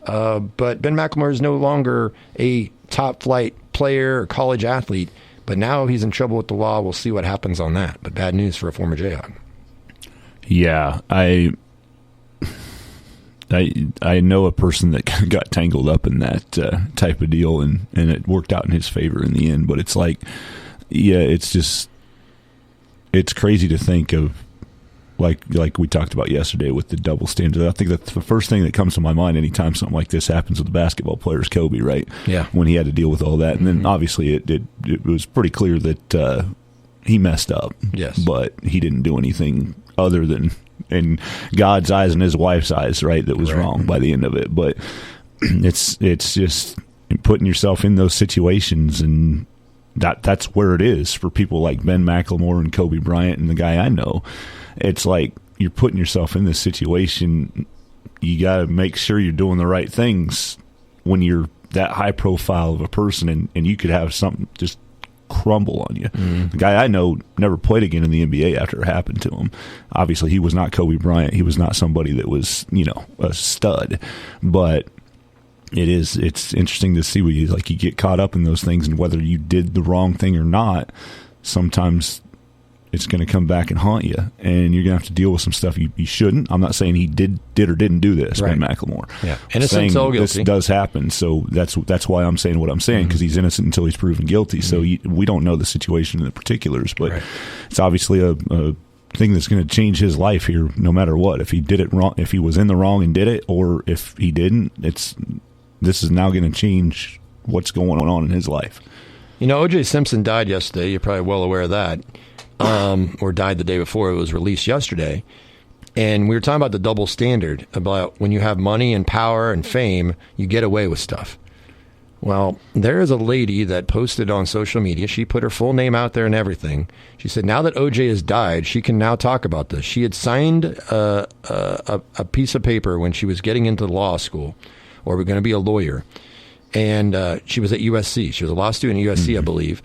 But Ben McLemore is no longer a top-flight player or college athlete, but now he's in trouble with the law. We'll see what happens on that. But bad news for a former Jayhawk. Yeah, I know a person that got tangled up in that type of deal, and it worked out in his favor in the end. But it's like, it's crazy to think of, like we talked about yesterday with the double standard. I think that's the first thing that comes to my mind anytime something like this happens with the basketball players, Kobe, right? Yeah. When he had to deal with all that. And then obviously it was pretty clear that he messed up. Yes. But he didn't do anything other than, in God's eyes and his wife's eyes, right, that was wrong by the end of it. But it's just putting yourself in those situations, and that's where it is for people like Ben McLemore and Kobe Bryant and the guy I know. It's like you're putting yourself in this situation. You got to make sure you're doing the right things when you're that high profile of a person, and you could have something just crumble on you. The guy I know never played again in the NBA after it happened to him. Obviously, he was not Kobe Bryant. He was not somebody that was, a stud. But it's interesting to see where you get caught up in those things, and whether you did the wrong thing or not, sometimes it's going to come back and haunt you, and you're going to have to deal with some stuff you shouldn't. I'm not saying he did or didn't do this, Ben McLemore. Yeah, innocent until guilty. This does happen, so that's why I'm saying what I'm saying, because he's innocent until he's proven guilty. So we don't know the situation in the particulars, but it's obviously a thing that's going to change his life here, no matter what. If he did it wrong, if he was in the wrong and did it, or if he didn't, this is now going to change what's going on in his life. O.J. Simpson died yesterday. You're probably well aware of that. Or died the day before it was released yesterday. And we were talking about the double standard, about when you have money and power and fame, you get away with stuff. Well, there is a lady that posted on social media. She put her full name out there and everything. She said now that OJ has died, she can now talk about this. She had signed a piece of paper when she was getting into law school, or we're going to be a lawyer. And she was at USC. She was a law student at USC, I believe.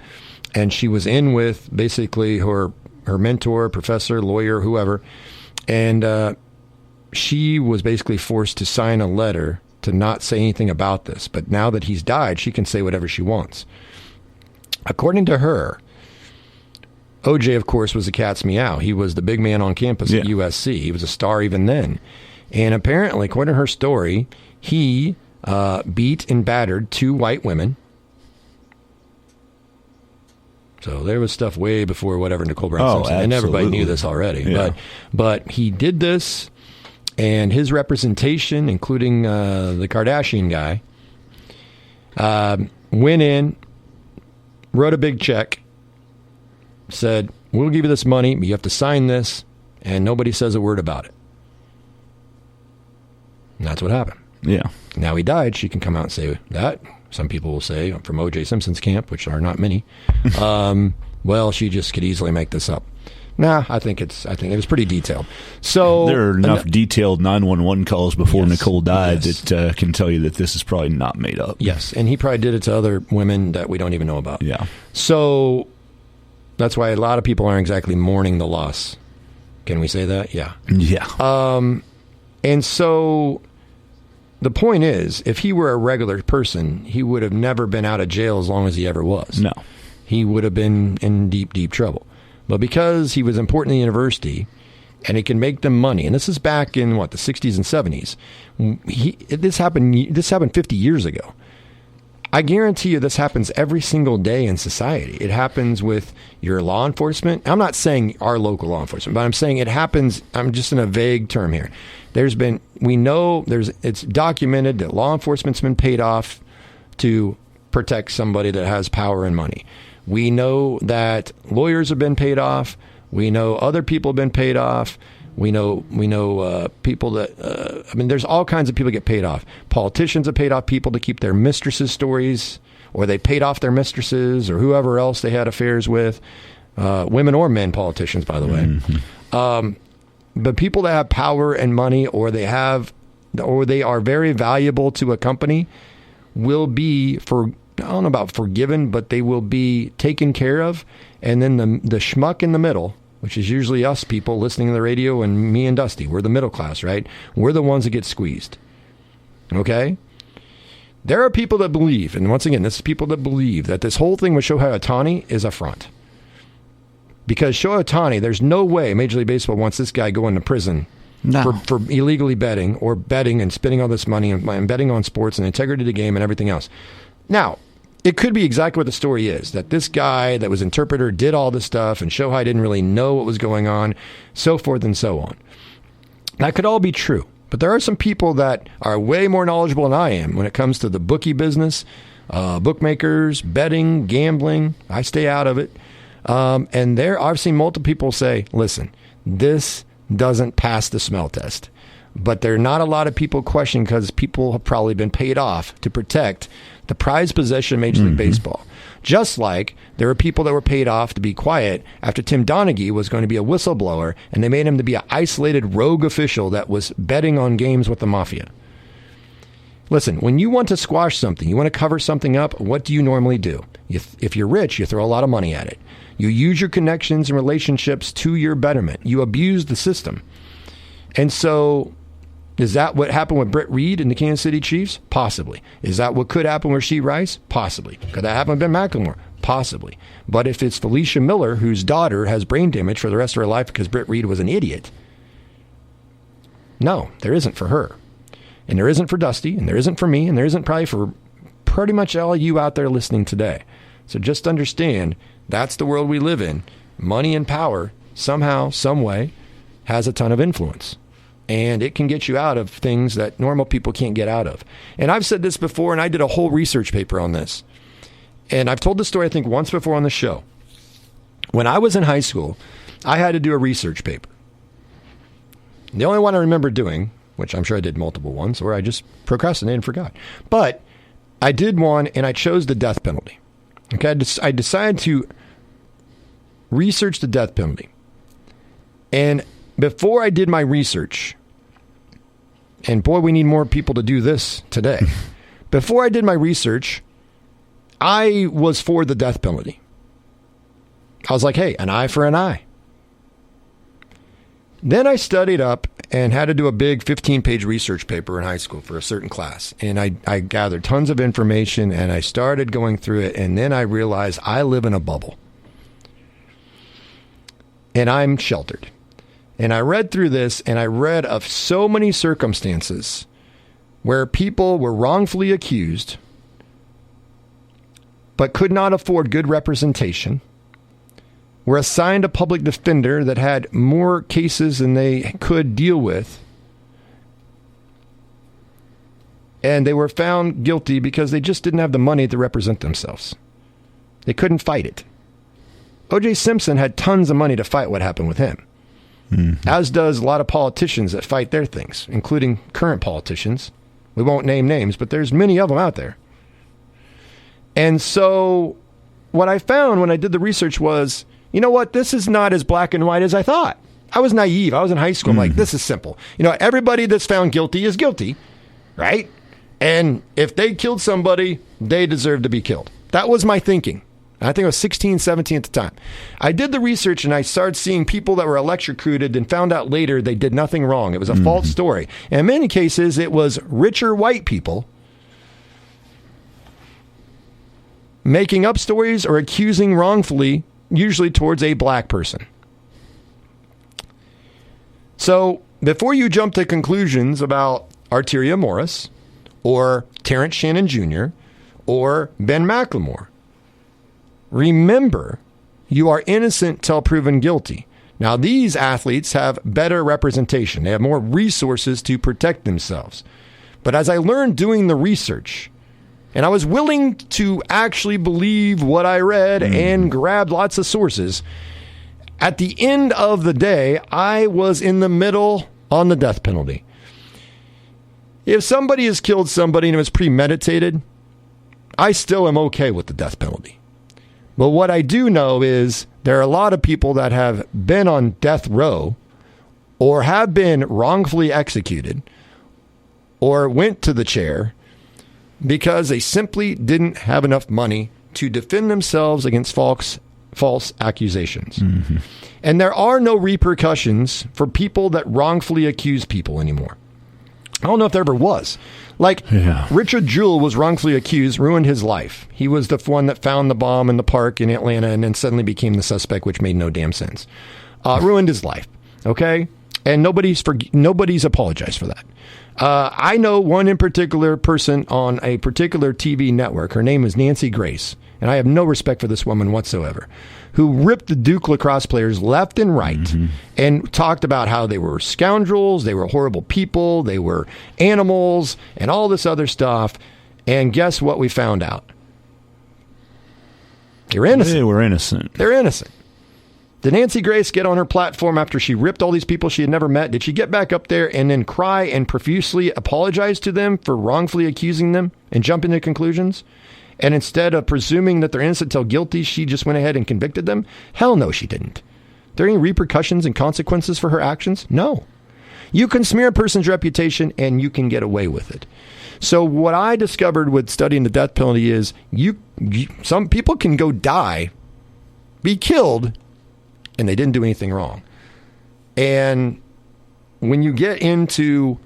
And she was in with basically her mentor, professor, lawyer, whoever. And she was basically forced to sign a letter to not say anything about this. But now that he's died, she can say whatever she wants. According to her, OJ, of course, was a cat's meow. He was the big man on campus at USC. He was a star even then. And apparently, according to her story, he beat and battered 2 white women. So there was stuff way before whatever Nicole Brown Simpson. And everybody knew this already. Yeah. But he did this, and his representation, including the Kardashian guy, went in, wrote a big check, said, we'll give you this money, but you have to sign this, and nobody says a word about it. And that's what happened. Yeah. Now he died. She can come out and say that. Some people will say from O.J. Simpson's camp, which are not many, well, she just could easily make this up. Nah, I think it was pretty detailed. So there are enough detailed 911 calls before Nicole died that can tell you that this is probably not made up. Yes, and he probably did it to other women that we don't even know about. Yeah. So that's why a lot of people aren't exactly mourning the loss. Can we say that? Yeah. Yeah. And so the point is, if he were a regular person, he would have never been out of jail as long as he ever was. No. He would have been in deep, deep trouble. But because he was important in the university and he can make them money, and this is back in, the 60s and 70s, this happened 50 years ago. I guarantee you this happens every single day in society. It happens with your law enforcement. I'm not saying our local law enforcement, but I'm saying it happens, I'm just in a vague term here. It's documented that law enforcement's been paid off to protect somebody that has power and money. We know that lawyers have been paid off. We know other people have been paid off. We know people that, there's all kinds of people get paid off. Politicians have paid off people to keep their mistresses' stories, or they paid off their mistresses or whoever else they had affairs with, women or men politicians, by the way. Mm-hmm. But people that have power and money, or they are very valuable to a company, will be, I don't know about forgiven, but they will be taken care of. And then the schmuck in the middle, which is usually us people listening to the radio, and me and Dusty, we're the middle class, right? We're the ones that get squeezed. Okay? There are people that believe, and once again, this is people that believe that this whole thing with Shohei Ohtani is a front. Because Shohei Ohtani, there's no way Major League Baseball wants this guy going to prison for illegally betting, or betting and spending all this money and betting on sports and the integrity of the game and everything else. Now, it could be exactly what the story is, that this guy that was interpreter did all this stuff and Shohei didn't really know what was going on, so forth and so on. That could all be true. But there are some people that are way more knowledgeable than I am when it comes to the bookie business, bookmakers, betting, gambling. I stay out of it. And I've seen multiple people say, listen, this doesn't pass the smell test. But there are not a lot of people questioning, because people have probably been paid off to protect the prized possession of Major League Baseball. Just like there are people that were paid off to be quiet after Tim Donaghy was going to be a whistleblower, and they made him to be an isolated rogue official that was betting on games with the mafia. Listen, when you want to squash something, you want to cover something up, what do you normally do? If you're rich, you throw a lot of money at it. You use your connections and relationships to your betterment. You abuse the system. And so, is that what happened with Britt Reed and the Kansas City Chiefs? Possibly. Is that what could happen with Rasheed Rice? Possibly. Could that happen with Ben McLemore? Possibly. But if it's Felicia Miller, whose daughter has brain damage for the rest of her life because Britt Reed was an idiot, no, there isn't for her. And there isn't for Dusty, and there isn't for me, and there isn't probably for pretty much all you out there listening today. So just understand, that's the world we live in. Money and power, somehow, some way, has a ton of influence. And it can get you out of things that normal people can't get out of. And I've said this before, and I did a whole research paper on this. And I've told this story, I think, once before on the show. When I was in high school, I had to do a research paper. The only one I remember doing, which I'm sure I did multiple ones, or I just procrastinated and forgot. But I did one, and I chose the death penalty. Okay, I decided to research the death penalty. And before I did my research, and boy, we need more people to do this today. Before I did my research, I was for the death penalty. I was like, hey, an eye for an eye. Then I studied up and had to do a big 15-page research paper in high school for a certain class. And I gathered tons of information, and I started going through it, and then I realized I live in a bubble. And I'm sheltered. And I read through this, and I read of so many circumstances where people were wrongfully accused but could not afford good representation, were assigned a public defender that had more cases than they could deal with, and they were found guilty because they just didn't have the money to represent themselves. They couldn't fight it. O.J. Simpson had tons of money to fight what happened with him. As does a lot of politicians that fight their things, including current politicians, We won't name names, but there's many of them out there. And so what I found when I did the research was, you know what? This is not as black and white as I thought. I was naive. I was in high school. I'm like, this is simple. You know, everybody that's found guilty is guilty, right? And if they killed somebody, they deserve to be killed. That was my thinking. I think I was 16, 17 at the time. I did the research and I started seeing people that were electrocuted and found out later they did nothing wrong. It was a false story. And in many cases, it was richer white people making up stories or accusing wrongfully, usually towards a black person. So before you jump to conclusions about Arteria Morris or Terrence Shannon Jr. or Ben McLemore, remember, you are innocent till proven guilty. Now, these athletes have better representation. They have more resources to protect themselves. But as I learned doing the research, and I was willing to actually believe what I read and grabbed lots of sources, at the end of the day, I was in the middle on the death penalty. If somebody has killed somebody and it was premeditated, I still am okay with the death penalty. But what I do know is there are a lot of people that have been on death row or have been wrongfully executed or went to the chair because they simply didn't have enough money to defend themselves against false accusations. And there are no repercussions for people that wrongfully accuse people anymore. I don't know if there ever was. Like, Richard Jewell was wrongfully accused, ruined his life. He was the one that found the bomb in the park in Atlanta and then suddenly became the suspect, which made no damn sense. Ruined his life, okay? And nobody's apologized for that. I know one in particular person on a particular TV network. Her name is Nancy Grace, and I have no respect for this woman whatsoever, who ripped the Duke lacrosse players left and right and talked about how they were scoundrels, they were horrible people, they were animals, and all this other stuff. And guess what we found out? They're innocent. They were innocent. They're innocent. Did Nancy Grace get on her platform after she ripped all these people she had never met? Did she get back up there and then cry and profusely apologize to them for wrongfully accusing them and jumping to conclusions? And instead of presuming that they're innocent till guilty, she just went ahead and convicted them? Hell no, she didn't. Are there any repercussions and consequences for her actions? No. You can smear a person's reputation and you can get away with it. So what I discovered with studying the death penalty is some people can go die, be killed, and they didn't do anything wrong. And when you get into,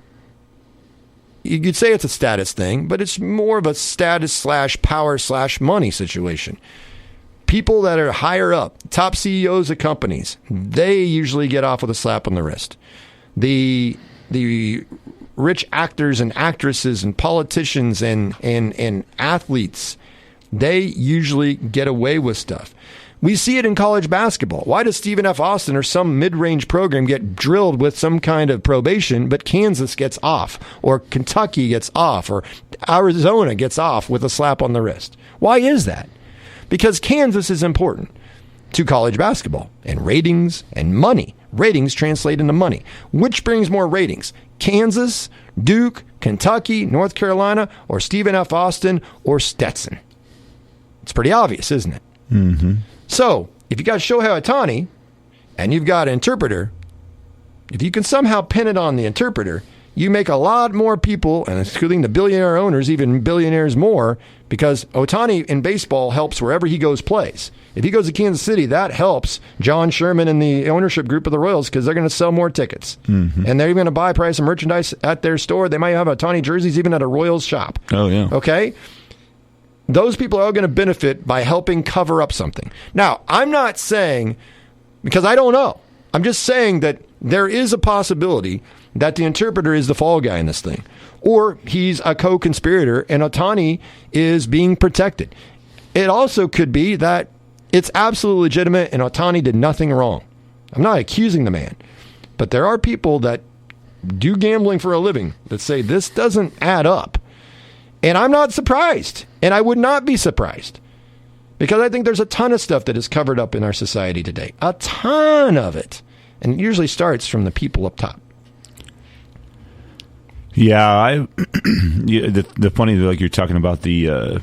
you could say it's a status thing, but it's more of a status / power / money situation. People that are higher up, top CEOs of companies, they usually get off with a slap on the wrist. The rich actors and actresses and politicians and athletes, they usually get away with stuff. We see it in college basketball. Why does Stephen F. Austin or some mid-range program get drilled with some kind of probation, but Kansas gets off, or Kentucky gets off, or Arizona gets off with a slap on the wrist? Why is that? Because Kansas is important to college basketball, and ratings and money. Ratings translate into money. Which brings more ratings? Kansas, Duke, Kentucky, North Carolina, or Stephen F. Austin, or Stetson? It's pretty obvious, isn't it? So, if you got Shohei Ohtani and you've got an interpreter, if you can somehow pin it on the interpreter, you make a lot more people, and including the billionaire owners, even billionaires more, because Ohtani in baseball helps wherever he goes plays. If he goes to Kansas City, that helps John Sherman and the ownership group of the Royals because they're going to sell more tickets. And they're even going to buy a price of merchandise at their store. They might have Ohtani jerseys even at a Royals shop. Oh, yeah. Okay? Those people are all going to benefit by helping cover up something. Now, I'm not saying, because I don't know, I'm just saying that there is a possibility that the interpreter is the fall guy in this thing. Or he's a co-conspirator and Ohtani is being protected. It also could be that it's absolutely legitimate and Ohtani did nothing wrong. I'm not accusing the man. But there are people that do gambling for a living that say this doesn't add up. And I'm not surprised. And I would not be surprised. Because I think there's a ton of stuff that is covered up in our society today. A ton of it. And it usually starts from the people up top. Yeah, the funny, like you're talking about the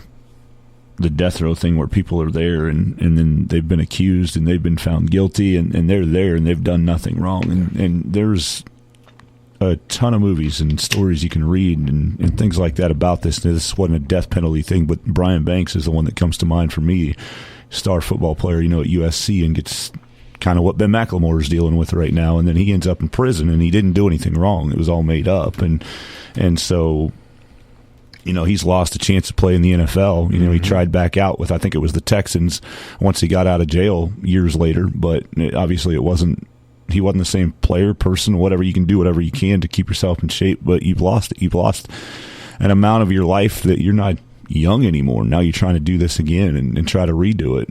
death row thing where people are there and then they've been accused and they've been found guilty and they're there and they've done nothing wrong. And there's a ton of movies and stories you can read and things like that about this. This wasn't a death penalty thing, but Brian Banks is the one that comes to mind for me. Star football player, at USC, and gets kind of what Ben McLemore is dealing with right now. And then he ends up in prison and he didn't do anything wrong. It was all made up. And so, he's lost a chance to play in the NFL. He tried back out with, I think it was the Texans once he got out of jail years later, but obviously he wasn't the same player, person, whatever. You can do whatever you can to keep yourself in shape, but you've lost it. You've lost an amount of your life that you're not young anymore. Now you're trying to do this again and try to redo it.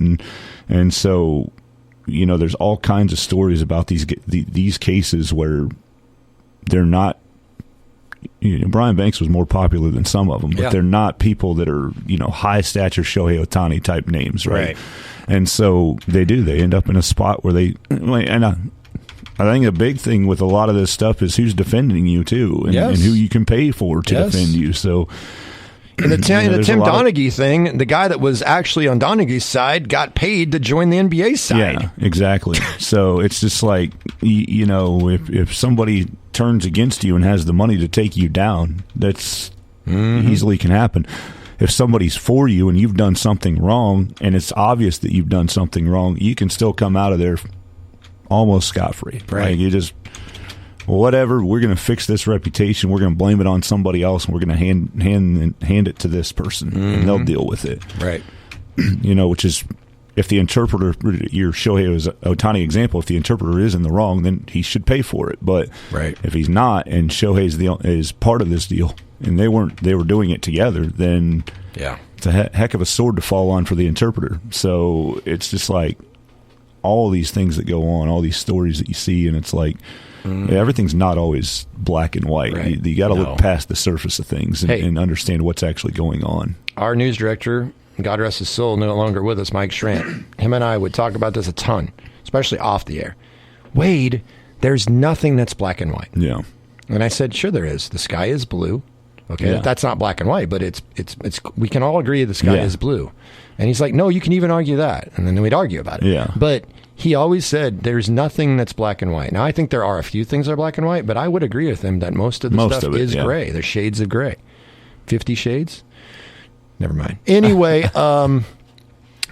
And so, there's all kinds of stories about these cases where they're not, Brian Banks was more popular than some of them, but they're not people that are, high stature Shohei Ohtani type names, right? And so they end up in a spot where and I think a big thing with a lot of this stuff is who's defending you too, and who you can pay for to defend you. So in the Tim Donaghy thing, the guy that was actually on Donaghy's side got paid to join the NBA side. Yeah, exactly. So it's just like, if somebody turns against you and has the money to take you down, that's easily can happen. If somebody's for you and you've done something wrong and it's obvious that you've done something wrong, you can still come out of there almost scot-free. Right. Like you just, whatever, we're going to fix this reputation, we're going to blame it on somebody else, and we're going to hand it to this person, and they'll deal with it. Right. Which is, if the interpreter, your Shohei Ohtani example, if the interpreter is in the wrong, then he should pay for it. But if he's not, and Shohei is part of this deal, and they were doing it together, then it's a heck of a sword to fall on for the interpreter. So it's just like all these things that go on, all these stories that you see, and it's like everything's not always black and white. Right. You got to look past the surface of things and understand what's actually going on. Our news director, God rest his soul, no longer with us, Mike Schrant, him and I would talk about this a ton, especially off the air. Wade, there's nothing that's black and white. Yeah. And I said, sure there is. The sky is blue. Okay, that's not black and white, but it's we can all agree the sky is blue. And he's like, no, you can even argue that. And then we'd argue about it. Yeah. But he always said there's nothing that's black and white. Now, I think there are a few things that are black and white, but I would agree with him that most of the stuff is gray. There's shades of gray. 50 shades? Never mind. Anyway, the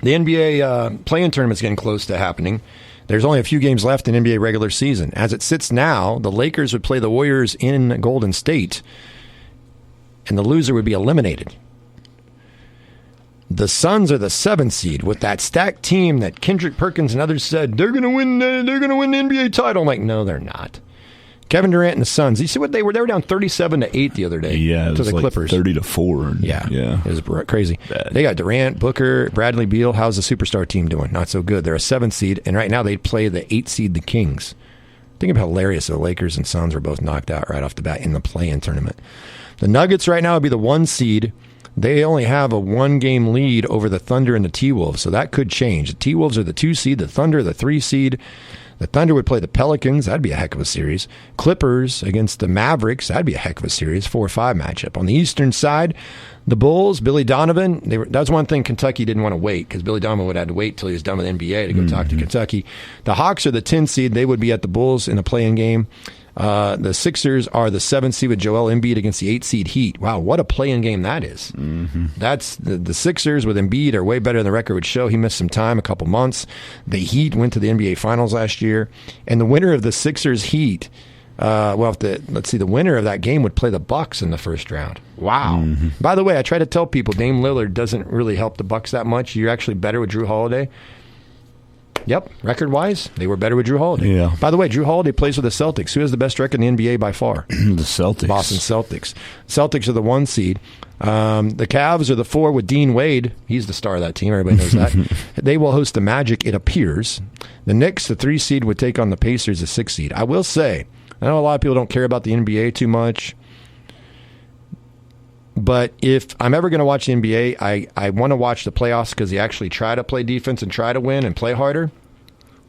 NBA play-in tournament's getting close to happening. There's only a few games left in NBA regular season. As it sits now, the Lakers would play the Warriors in Golden State, and the loser would be eliminated. The Suns are the 7th seed with that stacked team that Kendrick Perkins and others said they're going to win. They're going to win the NBA title. I'm like, no, they're not. Kevin Durant and the Suns. You see what they were? They were down 37-8 the other day. Yeah, to the Clippers. 30-4. Yeah, it was crazy. Bad. They got Durant, Booker, Bradley Beal. How's the superstar team doing? Not so good. They're a 7th seed, and right now they play the 8th seed, the Kings. Think of how hilarious the Lakers and Suns were both knocked out right off the bat in the play-in tournament. The Nuggets right now would be the 1 seed. They only have a 1-game lead over the Thunder and the T-Wolves, so that could change. The T-Wolves are the 2 seed, the Thunder the 3 seed. The Thunder would play the Pelicans. That'd be a heck of a series. Clippers against the Mavericks. That'd be a heck of a series. 4-5 matchup. On the Eastern side, the Bulls, Billy Donovan. That's one thing Kentucky didn't want to wait, because Billy Donovan would have to wait till he was done with NBA to go talk to Kentucky. The Hawks are the 10 seed. They would be at the Bulls in a play-in game. The Sixers are the 7th seed with Joel Embiid against the 8th seed Heat. Wow, what a play-in game that is. That's the Sixers with Embiid are way better than the record would show. He missed some time, a couple months. The Heat went to the NBA Finals last year. And the winner of the Sixers-Heat, the winner of that game would play the Bucks in the first round. Wow. By the way, I try to tell people Dame Lillard doesn't really help the Bucks that much. You're actually better with Drew Holiday. Yep, record-wise, they were better with Drew Holiday. Yeah. By the way, Drew Holiday plays with the Celtics. Who has the best record in the NBA by far? The Celtics. Boston Celtics. Celtics are the 1 seed. The Cavs are the 4 with Dean Wade. He's the star of that team. Everybody knows that. They will host the Magic, it appears. The Knicks, the 3 seed, would take on the Pacers, the 6 seed. I will say, I know a lot of people don't care about the NBA too much, but if I'm ever going to watch the NBA, I want to watch the playoffs because they actually try to play defense and try to win and play harder.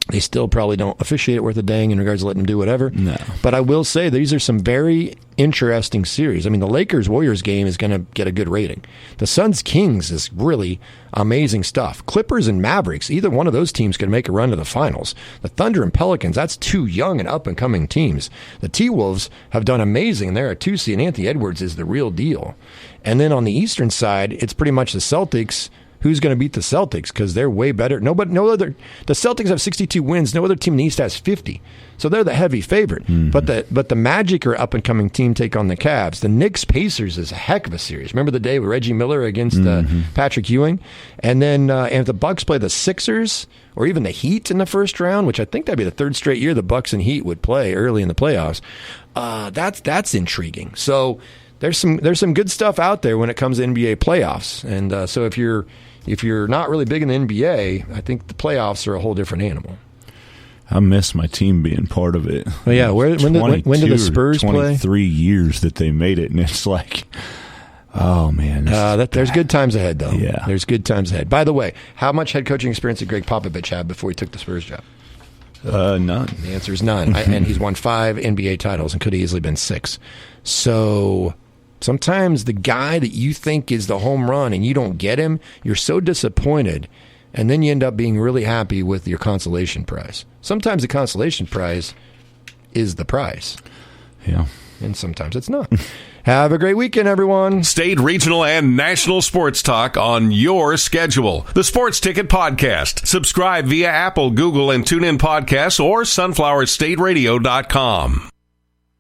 They still probably don't officiate it worth a dang in regards to letting them do whatever. No. But I will say these are some very interesting series. I mean, the Lakers-Warriors game is going to get a good rating. The Suns-Kings is really amazing stuff. Clippers and Mavericks, either one of those teams can make a run to the finals. The Thunder and Pelicans, that's two young and up-and-coming teams. The T-Wolves have done amazing. They're a 2C, and Anthony Edwards is the real deal. And then on the Eastern side, it's pretty much the Celtics. Who's going to beat the Celtics? Because they're way better. The Celtics have 62 wins. No other team in the East has 50. So they're the heavy favorite. Mm-hmm. But the Magic are up and coming team take on the Cavs. The Knicks Pacers is a heck of a series. Remember the day with Reggie Miller against Patrick Ewing, and then if the Bucks play the Sixers or even the Heat in the first round, which I think that'd be the third straight year the Bucks and Heat would play early in the playoffs. That's intriguing. So there's some good stuff out there when it comes to NBA playoffs, and so if you're not really big in the NBA, I think the playoffs are a whole different animal. I miss my team being part of it. Well, yeah, when did the Spurs 23 play? 23 years that they made it, and it's like, oh, man. There's good times ahead, though. Yeah. There's good times ahead. By the way, how much head coaching experience did Greg Popovich have before he took the Spurs job? None. The answer is none. And he's won 5 NBA titles and could have easily been 6. So sometimes the guy that you think is the home run and you don't get him, you're so disappointed, and then you end up being really happy with your consolation prize. Sometimes the consolation prize is the prize. Yeah. And sometimes it's not. Have a great weekend, everyone. State, regional, and national sports talk on your schedule. The Sports Ticket Podcast. Subscribe via Apple, Google, and TuneIn Podcasts or sunflowerstateradio.com.